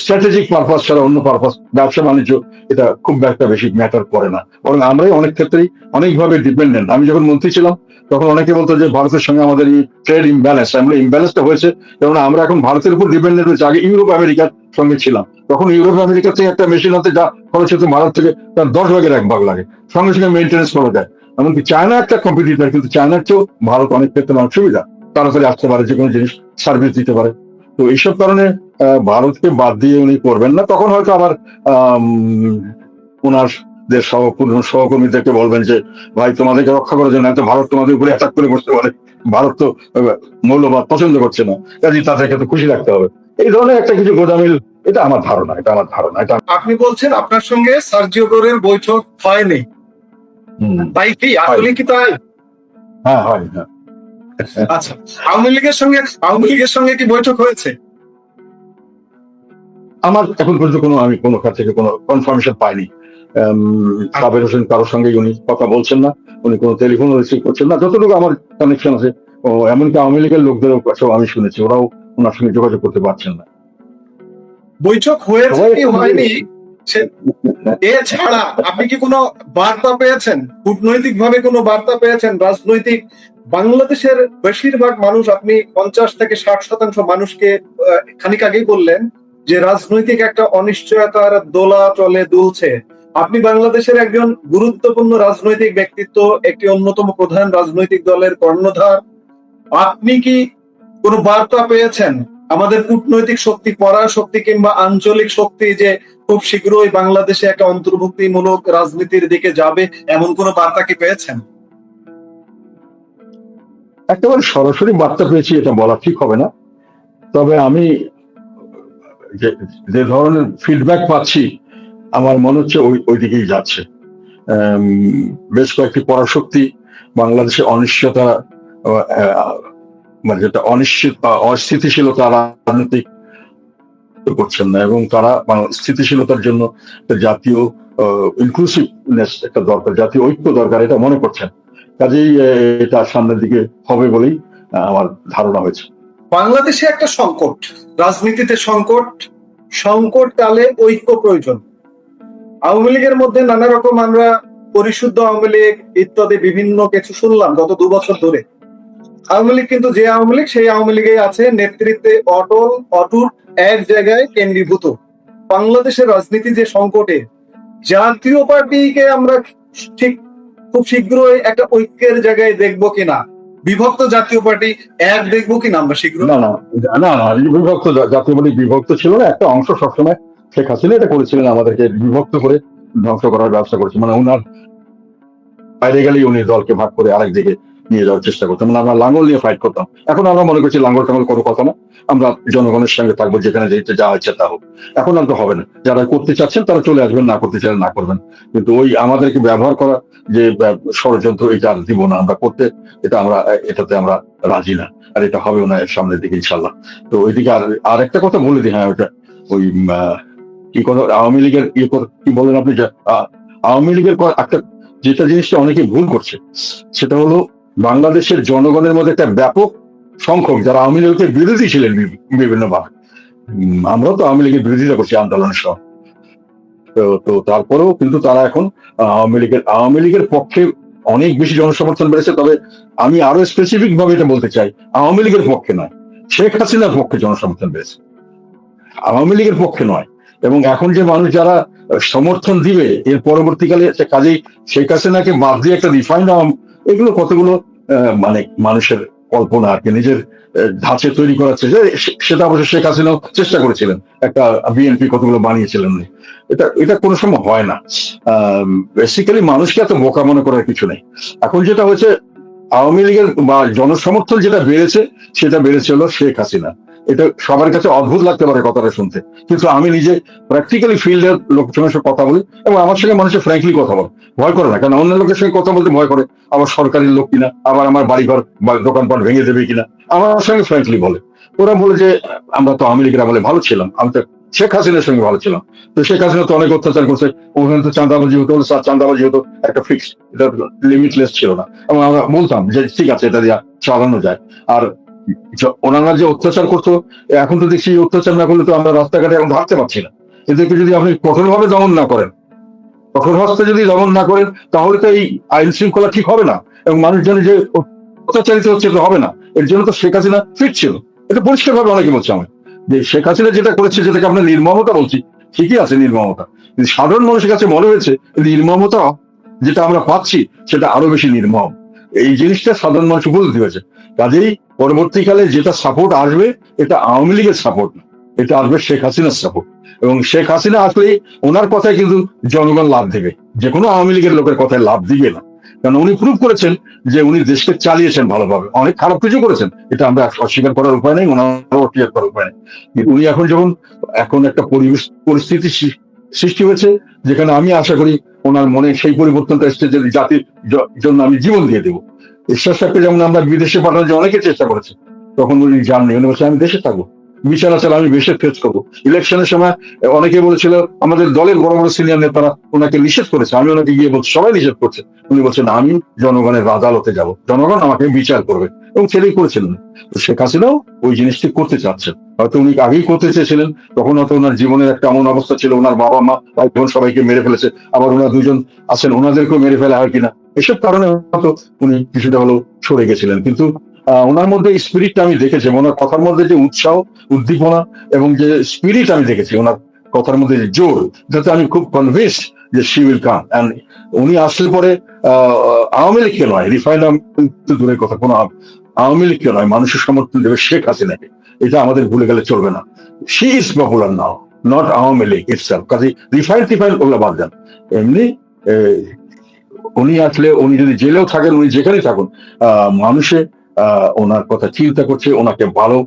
S1: স্ট্র্যাটেজিক পারপাস ছাড়া অন্য পারপাস, ব্যবসা বাণিজ্য এটা খুব একটা বেশি ম্যাটার করে না। বরং আমরাই অনেক ক্ষেত্রেই অনেকভাবে ডিপেন্ডেন্ট। আমি যখন মন্ত্রী ছিলাম তখন অনেকে বলতো যে ভারতের সঙ্গে আমাদের এই ট্রেড ইমব্যালেন্স, আমরা ইমব্যালেন্সটা হয়েছে কারণ আমরা এখন ভারতের উপর ডিপেন্ডেন্ট হয়েছে। আগে ইউরোপ আমেরিকার সঙ্গে ছিলাম, তখন ইউরোপ আমেরিকা থেকে একটা মেশিন হাতে যা খরচ হতো ভারত থেকে তার 10 ভাগের 1 ভাগ লাগে, সঙ্গে সঙ্গে মেনটেন্স করা যায়। এমনকি চায়না একটা কম্পিটিটর, কিন্তু চায়নার চেয়েও ভারত অনেক ক্ষেত্রে অনেক সুবিধা, তাড়াতাড়ি আসতে পারে, যে কোনো জিনিস সার্ভিস দিতে পারে। তো এইসব কারণে ভারতকে বাদ দিয়ে উনি করবেন না। তখন হয়তো আবার ওনারদের সহকর্মীদেরকে বলবেন যে ভাই তোমাদেরকে রক্ষা করার জন্য এত ভারত তোমাদের উপরে অ্যাটাক করে বসতে পারে, ভারত তো মৌলবাদ পছন্দ করছে না, কাজে তাদেরকে তো খুশি রাখতে হবে। এই ধরনের একটা কিছু গোজামিল, এটা আমার ধারণা। এটা
S2: আপনি বলছেন আপনার সঙ্গে সার্জিও গোরের বৈঠক হয়নি, তাই কি? আসলে কি তাই?
S1: হ্যাঁ, হয়। হ্যাঁ,
S2: আচ্ছা, আওয়ামী লীগের সঙ্গে কি বৈঠক হয়েছে?
S1: আমার এখন পর্যন্ত আমি কোনো কাছ থেকে কোনো কনফার্মেশন পাইনি। সাবের হোসেন কারোর সঙ্গে উনি কথা বলছেন না, উনি কোনো টেলিফোন রিসিভ করছেন না, যতটুকু আমার কানেকশন আছে। এমনকি আওয়ামী লীগের লোকদেরও কাছেও আমি শুনেছি ওরাও ওনার সঙ্গে যোগাযোগ করতে পারছেন না।
S2: বৈঠক হয়েছে কি হয়নি এছাড়া আপনি কি কোনো বার্তা পেয়েছেন, কূটনৈতিক ভাবে কোনো বার্তা পেয়েছেন? রাজনৈতিক বাংলাদেশের বেশিরভাগ মানুষ, আপনি 50 থেকে 60% মানুষকে খানিক আগেই বললেন যে রাজনৈতিক একটা অনিশ্চয়তার দোলা চলে দুলছে। আপনি বাংলাদেশের একজন গুরুত্বপূর্ণ রাজনৈতিক ব্যক্তিত্ব, একটি অন্যতম প্রধান রাজনৈতিক দলের কর্ণধার, আপনি কি কোনো বার্তা পেয়েছেন আমাদের কূটনৈতিক শক্তি, পরাশক্তি কিংবা আঞ্চলিক শক্তি যে খুব শীঘ্রই বাংলাদেশে একটা অন্তর্ভুক্তিমূলক রাজনীতির দিকে যাবে, এমন কোনো বার্তা কি পেয়েছেন?
S1: একেবারে সরাসরি বার্তা পেয়েছি এটা বলা ঠিক হবে না, তবে আমি যে যে ধরনের ফিডব্যাক পাচ্ছি আমার মনে হচ্ছে ওই দিকেই যাচ্ছে। বেশ কয়েকটি পরাশক্তি বাংলাদেশে অনিশ্চয়তা, মানে যেটা অনিশ্চিত বা অস্থিতিশীলতা রাজনৈতিক করছেন না, এবং তারা স্থিতিশীলতার জন্য জাতীয় ইনক্লুসিভনেস একটা দরকার, জাতীয় ঐক্য দরকার, এটা মনে করছেন। কাজেই এটা সামনের দিকে হবে বলেই আমার ধারণা হয়েছে।
S2: বাংলাদেশে একটা সংকট, রাজনীতিতে সংকট, সংকটকালে ঐক্য প্রয়োজন। আওয়ামী লীগের মধ্যে নানা রকম আমরা পরিশুদ্ধ আওয়ামী লীগ ইত্যাদি বিভিন্ন কিছু শুনলাম গত 2 বছর ধরে। আওয়ামী লীগ কিন্তু যে আওয়ামী লীগ সেই আওয়ামী লীগেই আছে, নেতৃত্বে অটুট এক জায়গায় কেন্দ্রীভূত। বাংলাদেশের রাজনীতি যে সংকটে, জাতীয় পার্টিকে আমরা ঠিক খুব শীঘ্রই একটা ঐক্যের জায়গায় দেখবো কিনা, বিভক্ত জাতীয় পার্টি এক দেখবো কিনা আমরা শীঘ্র?
S1: না না না না, বিভক্ত জাতীয় পার্টি বিভক্ত ছিল না, একটা অংশ সবসময় শেখ হাসিনা এটা করেছিলেন, আমাদেরকে বিভক্ত করে ধ্বংস করার ব্যবস্থা করেছে। মানে ওনার বাইরে গেলেই উনি দলকে ভাগ করে আরেক দিকে নিয়ে যাওয়ার চেষ্টা করতাম। মানে আমরা লাঙ্গল নিয়ে ফাইট করতাম। এখন আমরা মনে করছি লাঙ্গল টাঙ্গল কোনো কথা না, আমরা জনগণের সঙ্গে থাকবো, যেখানে যেতে যা ইচ্ছে তা হোক। এখন আর তো হবে না, যারা করতে চাচ্ছেন তারা চলে আসবেন, না করতে চাইলে না করবেন, কিন্তু ওই আমাদেরকে ব্যবহার করা যে ষড়যন্ত্র, এটা আর দিব না আমরা করতে, এটাতে আমরা রাজি না, আর এটা হবেও না এর সামনের দিকে ইনশাল্লাহ। তো ওইদিকে আর একটা কথা বলে দিই, হ্যাঁ ওটা ওই কি কথা, আওয়ামী লীগের কি বলেন আপনি, আওয়ামী লীগের একটা যেটা জিনিসটা অনেকে ভুল করছে, সেটা হলো বাংলাদেশের জনগণের মধ্যে একটা ব্যাপক সংখ্যক যারা আওয়ামী লীগের বিরোধী ছিলেন বিভিন্ন ভাবে। আমরাও তো আওয়ামী লীগের বিরোধিতা করছি আন্দোলনের সহ, তো তারপরেও কিন্তু তারা এখন আওয়ামী লীগের পক্ষে অনেক বেশি জনসমর্থন বেড়েছে। তবে আমি আরো স্পেসিফিক ভাবে এটা বলতে চাই, আওয়ামী লীগের পক্ষে নয়, শেখ হাসিনার পক্ষে জনসমর্থন বেড়েছে, আওয়ামী লীগের পক্ষে নয়। এবং এখন যে মানুষ যারা সমর্থন দিবে এর পরবর্তীকালে, কাজেই শেখ হাসিনাকে বাদ দিয়ে একটা রিফাইন্ড, এগুলো কতগুলো মানে মানুষের কল্পনা আর কি, নিজের ধাঁচে তৈরি করার চেষ্টা। সেটা অবশ্য শেখ হাসিনাও চেষ্টা করেছিলেন, একটা বিএনপি কতগুলো বানিয়েছিলেন। এটা কোনো সময় হয় না। বেসিক্যালি মানুষকে এত বোকা মনে করার কিছু নেই। এখন যেটা হয়েছে, আওয়ামী লীগের বা জনসমর্থন যেটা বেড়েছে, সেটা বেড়েছে হলো শেখ হাসিনা। এটা সবার কাছে অদ্ভুত লাগতে পারে কথাটা শুনতে, কিন্তু আমি নিজে প্র্যাকটিক্যালি ফিল্ডের লোকের সঙ্গে কথা বলি, এবং আমার সঙ্গে মানুষের ফ্র্যাঙ্কলি কথা বলে, ভয় করে না। কারণ অন্য লোকের সঙ্গে কথা বলতে ভয় করে, আবার সরকারি লোক কিনা, আবার আমার বাড়িঘর বা দোকানপাট ভেঙে দেবে কিনা, আমার সঙ্গে ফ্র্যাঙ্কলি বলে। ওরা বলে যে আমরা তো আওয়ামী লীগের আমলে ভালো ছিলাম, আমি তো শেখ হাসিনার সঙ্গে ভালো ছিলাম। তো শেখ হাসিনা তো অনেক অত্যাচার করছে, ওখানে তো চাঁদাবাজি হতো, চাঁদাবাজি হতো একটা ফিক্স, এটা লিমিটলেস ছিল না। এবং আমরা বলতাম যে ঠিক আছে, এটা দিয়ে চালানো যায়। আর ওনারা যে অত্যাচার করতো, এখন তো দেখছি অত্যাচার না করলে তো আমরা রাস্তাঘাটে এখন হাঁটতে পারছি না। এদেরকে যদি আপনি কঠোরভাবে দমন না করেন, কঠোর হস্তে যদি দমন না করেন, তাহলে তো এই আইন শৃঙ্খলা ঠিক হবে না, এবং মানুষজন যে অত্যাচারিত হচ্ছে তো হবে না। এর জন্য তো শেখ হাসিনা ফিট ছিল, এটা পরিষ্কার ভাবে অনেকে বলছে আমার, যে শেখ হাসিনা যেটা করেছে, যেটাকে আমরা নির্মমতা বলছি, ঠিকই আছে নির্মমতা, কিন্তু সাধারণ মানুষের কাছে মনে হয়েছে নির্মমতা যেটা আমরা পাচ্ছি সেটা আরো বেশি নির্মম। এই জিনিসটা সাধারণ মানুষ উপলব্ধি হয়েছে। কাজেই পরবর্তীকালে যেটা সাপোর্ট আসবে, এটা আওয়ামী লীগের সাপোর্ট না, এটা আসবে শেখ হাসিনার সাপোর্ট। এবং শেখ হাসিনা আসলে ওনার কথায় কিন্তু জনগণ লাভ দেবে, যে কোনো আওয়ামী লীগের লোকের কথায় লাভ দিবে না। কারণ উনি প্রুভ করেছেন যে উনি দেশকে চালিয়েছেন ভালোভাবে, অনেক খারাপ কিছু করেছেন, এটা আমরা অস্বীকার করার উপায় নেই, ওনারও অস্বীকার করার উপায় নেই। কিন্তু উনি এখন একটা পরিস্থিতি সৃষ্টি হয়েছে, যেখানে আমি আশা করি ওনার মনে সেই পরিবর্তনটা এসছে, যে জাতির জন্য আমি জীবন দিয়ে দেবো। ঈশ্বর সাহেবকে যেমন আমরা বিদেশে পাঠানোর জন্য অনেকে চেষ্টা করেছে, তখন উনি জাননি, উনি বলছে আমি দেশে থাকবো, বিচার আচার আমি বেশি ফেস করবো। ইলেকশনের সময় অনেকে বলেছিল, আমাদের দলের বড় বড় সিনিয়র নেতারা ওনাকে নিষেধ করেছে, আমি ওনাকে গিয়ে বলছি সবাই নিষেধ করছে, উনি বলছেন আমি জনগণের আদালতে যাব, জনগণ আমাকে বিচার করবে, এবং সেটাই করেছিলেন। শেখ হাসিনাও ওই জিনিসটি করতে চাচ্ছেন, হয়তো উনি আগেই করতে চেয়েছিলেন, তখন হয়তো ওনার জীবনের একটা এমন অবস্থা ছিল, ওনার বাবা মা ভাই বোন সবাইকে মেরে ফেলেছে, আবার ওনার দুজন আছেন ওনাদেরকেও মেরে ফেলা হয় কিনা, এসব কারণে হয়তো উনি কিছুটা হলেও সরে গেছিলেন। কিন্তু ওনার মধ্যে স্পিরিটটা আমি দেখেছি, ওনার কথার মধ্যে যে উৎসাহ, উদ্দীপনা এবং যে স্পিরিট আমি দেখেছি, ওনার কথার মধ্যে যে জোর, যাতে আমি খুব কনভিন্সড যে শি উইল কাম। এন্ড উনি আসলে পরে আওয়ামী লীগকে নয়, রিফাইন্ড দূরের কথা, কোনো আওয়ামী লীগকে নয়, মানুষের সমর্থন দেবে শেখ হাসিনাকে। এটা আমাদের ভুলে গেলে চলবে না। She is popular now, not Awami League itself. কাজে রিফাইন ওগুলো বাদ দেন। এমনি উনি আসলে, উনি যদি জেলেও থাকেন, উনি যেখানেই থাকুন, মানুষে ওনার কথা চিন্তা করছে, ওনাকে ভালো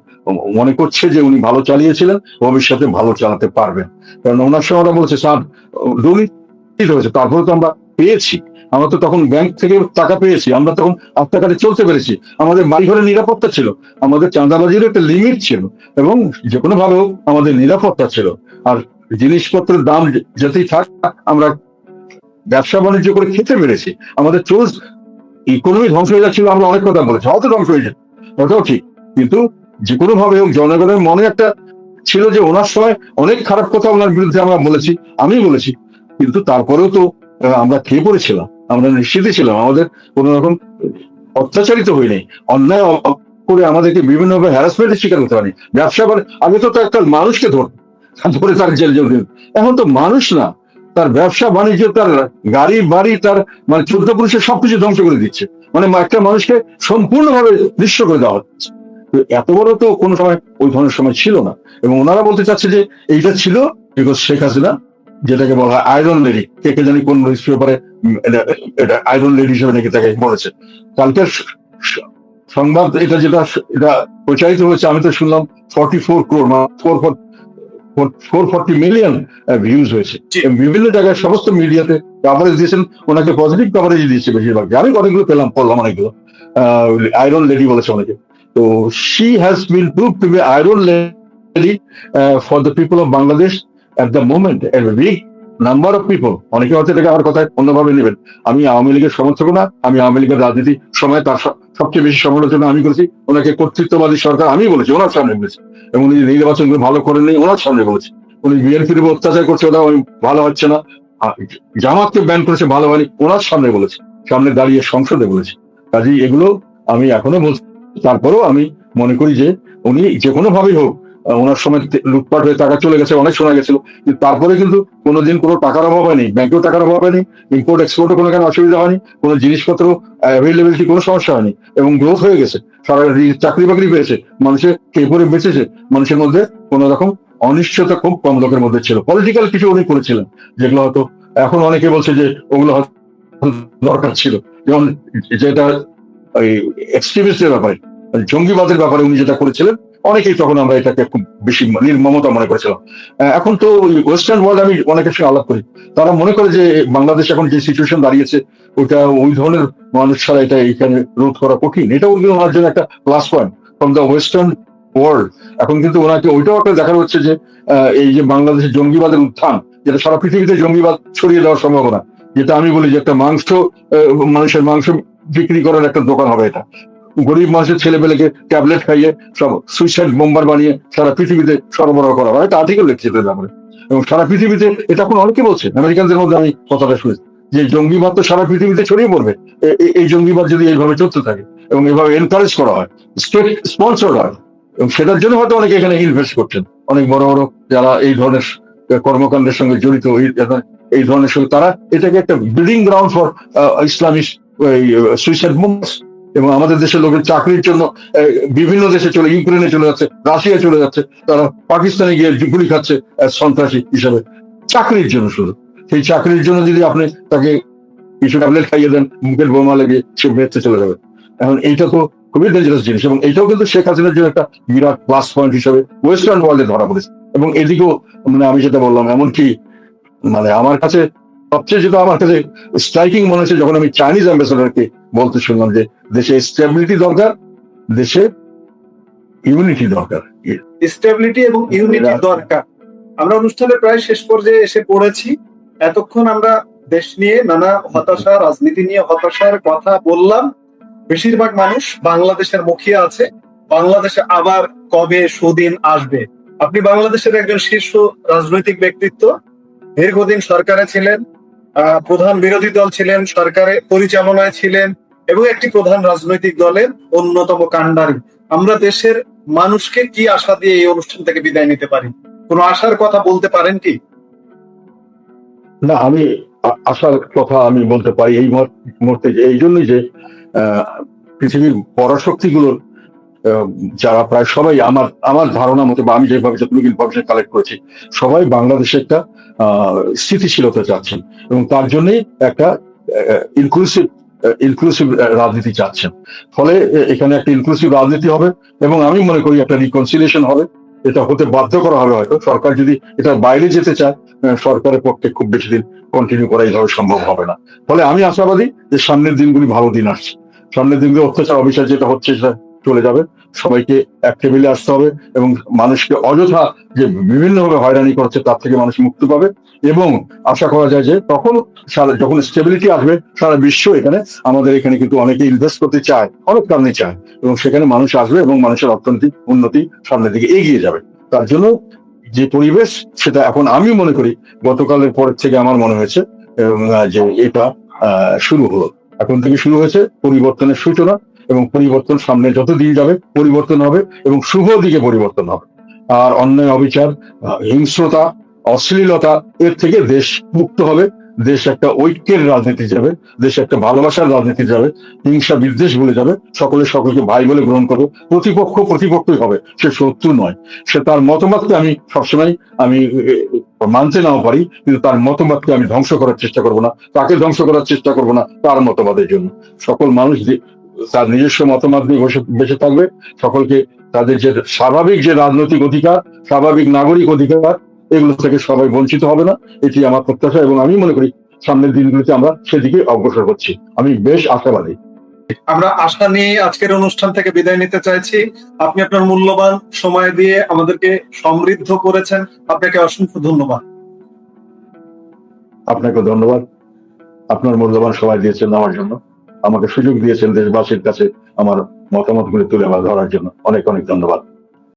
S1: মনে করছে যে উনি ভালো চালিয়েছিলেন, ভবিষ্যতে ভালো চালাতে পারবেন। কারণ ওনার সঙ্গে ওরা বলছে স্যার দুর্নীতি হয়েছে, তারপরে তো আমরা পেয়েছি, আমরা তো তখন ব্যাংক থেকে টাকা পেয়েছি, আমরা তখন রাস্তাঘাটে চলতে পেরেছি, আমাদের বাড়িঘরের নিরাপত্তা ছিল, আমাদের চাঁদাবাজির একটা লিমিট ছিল, এবং যে কোনো ভাবে আমাদের নিরাপত্তা ছিল। আর জিনিসপত্রের দাম যেতেই থাক, আমরা ব্যবসা বাণিজ্য করে খেতে পেরেছি, আমাদের ইকোনমি ধ্বংস হয়ে যাচ্ছিল, আমরা অনেক কথা বলেছি, হয়তো ধ্বংস হয়ে যায়, ওটাও ঠিক। কিন্তু যে কোনো ভাবে জনগণের মনে একটা ছিল যে ওনার সময় অনেক খারাপ কথা ওনার বিরুদ্ধে আমরা বলেছি, আমি বলেছি, কিন্তু তারপরেও তো আমরা খেয়ে পড়েছিলাম, আমরা নিশ্চিত ছিলাম, আমাদের কোন রকম অত্যাচারিত হয়নি, অন্যায় করে আমাদেরকে বিভিন্নভাবে হ্যারাসমেন্টের শিকার হতে পারি। ব্যবসা করে আগে তো একটা মানুষকে ধরে তার জেল দিন, এখন তো মানুষ না, তার ব্যবসা বাণিজ্য, তার গাড়ি বাড়ি, তার মানে 14 পুরুষের সবকিছু ধ্বংস করে দিচ্ছে, মানে একটা মানুষকে সম্পূর্ণভাবে নিঃস্ব করে দেওয়া হচ্ছে। তো এত বড় তো কোনো সময় ওই ধরনের সময় ছিল না। এবং ওনারা বলতে চাচ্ছে যে এইটা ছিল বিকজ শেখ হাসিনা, যেটাকে বলা হয় আয়রন লেডি, কে জানি কোন নিউজ পেপারে এটা আয়রন লেডি হিসেবে নাকি তাকে বলেছে। কালকের সংবাদ এটা প্রচারিত হয়েছে, আমি তো শুনলাম 44 crore, 440 মিলিয়ন ভিউজ হয়েছে। বিভিন্ন জায়গায় সমস্ত মিডিয়াতে কভারেজ দিয়েছেন, ওনাকে পজিটিভ কভারেজ দিয়েছে বেশিরভাগ। আমি অনেকগুলো পড়লাম অনেকগুলো। আয়রন লেডি বলেছে অনেকে। তো she has been prove to be iron lady for the people of Bangladesh at the moment, a big number of people. অনেকে হয়তো এটাকে আমার কথায় অন্যভাবে নেবেন। আমি আওয়ামী লীগের সমর্থক না, আমি আওয়ামী লীগের রাজনীতি সময় তার সবচেয়ে বেশি সমালোচনা আমি করেছি, ওনাকে কর্তৃত্ববাদী সরকার আমি বলেছি, ওনার সামনে বলেছি, এবং উনি নির্বাচনগুলো ভালো করেননি ওনার সামনে বলেছি, উনি বিএনপির উপর অত্যাচার করছে, ওটা ভালো হচ্ছে না, জামাতকে ব্যান করেছে ভালো হয়নি, ওনার সামনে বলেছি, সামনে দাঁড়িয়ে সংসদে বলেছি। কাজেই এগুলো আমি এখনো বলছি। তারপরেও আমি মনে করি যে উনি যে কোনো ভাবেই হোক, ওনার সময় লুটপাট হয়ে টাকা চলে গেছে, অনেক শোনা গেছিল, কিন্তু তারপরে কিন্তু কোনোদিন কোনো টাকার অভাব হয়নি, ব্যাংকেও টাকার অভাব হয়নি, ইম্পোর্ট এক্সপোর্টও কোনো এখানে অসুবিধা হয়নি, কোনো জিনিসপত্র অ্যাভেলেবিলিটি কোনো সমস্যা হয়নি, এবং গ্রোথ হয়ে গেছে, সারা চাকরি বাকরি পেয়েছে, মানুষের খেয়ে পরে বেঁচেছে, মানুষের মধ্যে কোনো রকম অনিশ্চয়তা খুব কম লোকের মধ্যে ছিল। পলিটিক্যাল কিছু উনি করেছিলেন যেগুলো হয়তো এখন অনেকে বলছে যে ওগুলো হয়তো দরকার ছিল, যেমন যেটা ওই এক্সট্রিমিস্টের ব্যাপারে, জঙ্গিবাদের ব্যাপারে উনি যেটা করেছিলেন, অনেকেই তখন আমরা এটাকে খুব বেশি নির্মমতা মনে করেছিলাম। এখন তো ওয়েস্টার্ন ওয়ার্ল্ড, আমি অনেকের সঙ্গে আলাপ করি, তারা মনে করে যে বাংলাদেশ এখন যে সিচুয়েশন দাঁড়িয়েছে, ওইটা ওই ধরনের মানুষ ছাড়া এটা এখানে রোধ করা কঠিন। এটাও কিন্তু ওনার জন্য একটা plus point from the western world. এখন কিন্তু ওনাকে ওইটাও একটা দেখা হচ্ছে যে এই যে বাংলাদেশের জঙ্গিবাদের উত্থান, যেটা সারা পৃথিবীতে জঙ্গিবাদ ছড়িয়ে দেওয়ার সম্ভাবনা, যেটা আমি বলি যে একটা মানুষের মাংস বিক্রি করার একটা দোকান হবে এটা, গরিব মানুষের ছেলেপেলেকে ট্যাবলেট খাইয়ে সব সুইসাইড বোম্বার বানিয়ে সারা পৃথিবীতে সরবরাহ করা হয়, একটা আর্টিকেল লিখছে এটার ব্যাপারে, এবং সারা পৃথিবীতে এটা এখন অনেকে বলছে, আমেরিকানদের মধ্যে আমি কথাটা শুনেছি যে জঙ্গিবাদ তো সারা পৃথিবীতে ছড়িয়ে পড়বে এই জঙ্গিবাদ যদি এইভাবে চলতে থাকে এবং এভাবে এনকারেজ করা হয়, স্টেট স্পন্সর্ড হয়, এবং সেটার জন্য হয়তো অনেকে এখানে ইনভেস্ট করছেন, অনেক বড় বড় যারা এই ধরনের কর্মকাণ্ডের সঙ্গে জড়িত, এই ধরনের সঙ্গে তারা এটাকে একটা breeding ground for Islamic suicide movements. এবং আমাদের দেশের লোকের চাকরির জন্য বিভিন্ন দেশে চলে, ইউক্রেনে চলে যাচ্ছে, রাশিয়া চলে যাচ্ছে, তারা পাকিস্তানে গিয়ে গুলি খাচ্ছে সন্ত্রাসী হিসাবে, চাকরির জন্য শুধু। সেই চাকরির জন্য যদি আপনি তাকে কিছু ট্যাবলেট খাইয়ে দেন, মুখের বোমা লেগে সে বেঁচে চলে যাবে। এখন এইটা তো খুবই ডেঞ্জারাস জিনিস, এবং এইটাও কিন্তু শেখ হাসিনার জন্য একটা বিরাট প্লাস পয়েন্ট হিসেবে ওয়েস্টার্ন ওয়ার্ল্ডে ধরা পড়েছে। এবং এদিকেও মানে আমি যেটা বললাম, এমনকি মানে আমার কাছে সবচেয়ে যেটা আমার কাছে স্ট্রাইকিং মনে হচ্ছে, যখন আমি চাইনিজ অ্যাম্বাসেডারকে বলতে শুনলাম যে দেশে স্টেবিলিটি দরকার, দেশে ইউনিটি দরকার।
S2: স্টেবিলিটি এবং ইউনিটি দরকার। আমরা অনুষ্ঠানের প্রায় শেষ পর্যায়ে এসে পড়েছি। এতক্ষণ আমরা দেশ নিয়ে নানা হতাশা, রাজনীতি নিয়ে হতাশার কথা বললাম। বেশিরভাগ মানুষ বাংলাদেশের মুখিয়ে আছে, বাংলাদেশে আবার কবে সুদিন আসবে। আপনি বাংলাদেশের একজন শীর্ষ রাজনৈতিক ব্যক্তিত্ব, দীর্ঘদিন সরকারে ছিলেন, প্রধান বিরোধী দল ছিলেন, সরকারে পরিচালনায় ছিলেন, এবং একটি প্রধান রাজনৈতিক দলের অন্যতম কাণ্ডারী। আমরা দেশের মানুষকে কি আশা দিয়ে এই অনুষ্ঠান থেকে বিদায় নিতে পারি? কোন আশার কথা বলতে পারেন কি?
S1: না, আমি আশার কথা আমি বলতে পারি এই মুহূর্তে, এই জন্যই যে পৃথিবীর পরাশক্তিগুলোর যারা প্রায় সবাই আমার ধারণা মতো বা আমি যেভাবে যতটুকু ইনফরমেশন কালেক্ট করেছি, সবাই বাংলাদেশে একটা স্থিতিশীলতা চাচ্ছেন এবং তার জন্যই একটা ইনক্লুসিভ রাজনীতি চাচ্ছেন। ফলে এখানে একটা ইনক্লুসিভ রাজনীতি হবে এবং আমি মনে করি একটা রিকনসিলিয়েশন হবে। এটা হতে বাধ্য করা হবে হয়তো, সরকার যদি এটা বাইরে যেতে চায় সরকারের পক্ষে খুব বেশি দিন কন্টিনিউ করা এইভাবে সম্ভব হবে না। ফলে আমি আশাবাদী যে সামনের দিনগুলি ভালো দিন আসছে, সামনের দিনগুলো অত্যাচার অবিচার যেটা হচ্ছে সেটা চলে যাবে, সবাইকে এক টেবিলে আসতে হবে এবং মানুষকে অযথা যে বিভিন্নভাবে হয়রানি করছে তার থেকে মানুষ মুক্তি পাবে এবং আশা করা যায় যে তখন যখন স্টেবিলিটি আসবে সারা বিশ্ব এখানে, আমাদের এখানে কিন্তু অনেকে ইনভেস্ট করতে চায়, অনেক কারণে চায়, এবং সেখানে মানুষ আসবে এবং মানুষের অর্থনৈতিক উন্নতি সামনের দিকে এগিয়ে যাবে। তার জন্য যে পরিবেশ সেটা এখন আমি মনে করি গতকালের পরের থেকে আমার মনে হয়েছে যে এটা শুরু হলো, এখন থেকে শুরু হয়েছে পরিবর্তনের সূচনা এবং পরিবর্তন সামনে যত দিন যাবে পরিবর্তন হবে এবং শুভ দিকে পরিবর্তন হবে। আর অন্যায় অবিচার হিংস্রতা অশ্লীলতা এর থেকে দেশ মুক্ত হবে, দেশ একটা ঐক্যের রাজনীতি যাবে, দেশ একটা ভালোবাসার রাজনীতি যাবে, হিংসা বিদ্বেষ ভুলে যাবে, সকলে সকলকে ভাই বলে গ্রহণ করবে, প্রতিপক্ষ প্রতিপক্ষই হবে, সে শত্রু নয়। সে তার মতামতকে আমি সবসময় আমি মানতে নাও পারি, কিন্তু তার মতামতকে আমি ধ্বংস করার চেষ্টা করবো না, তাকে ধ্বংস করার চেষ্টা করবো না তার মতবাদের জন্য। সকল মানুষ তার নিজস্ব মতামত নিয়ে বেঁচে থাকবে, সকলকে তাদের যে স্বাভাবিক যে রাজনৈতিক অধিকার, স্বাভাবিক নাগরিক অধিকার, এগুলো থেকে সবাই বঞ্চিত হবে না, এটি আমার প্রত্যাশা এবং আমি মনে করি সামনের দিনগুলিতে আমরা সেদিকে অগ্রসর হচ্ছি, আমি বেশ আশাবাদী।
S2: আমরা আশা নিয়ে আজকের অনুষ্ঠান থেকে বিদায় নিতে চাইছি। আপনি আপনার মূল্যবান সময় দিয়ে আমাদেরকে সমৃদ্ধ করেছেন, আপনাকে অসংখ্য ধন্যবাদ।
S1: আপনাকে ধন্যবাদ, আপনার মূল্যবান সময় দিয়েছেন আমার জন্য, আমাকে সুযোগ দিয়েছেন দেশবাসীর কাছে আমার মতামতগুলি তুলে ধরার জন্য, অনেক অনেক ধন্যবাদ।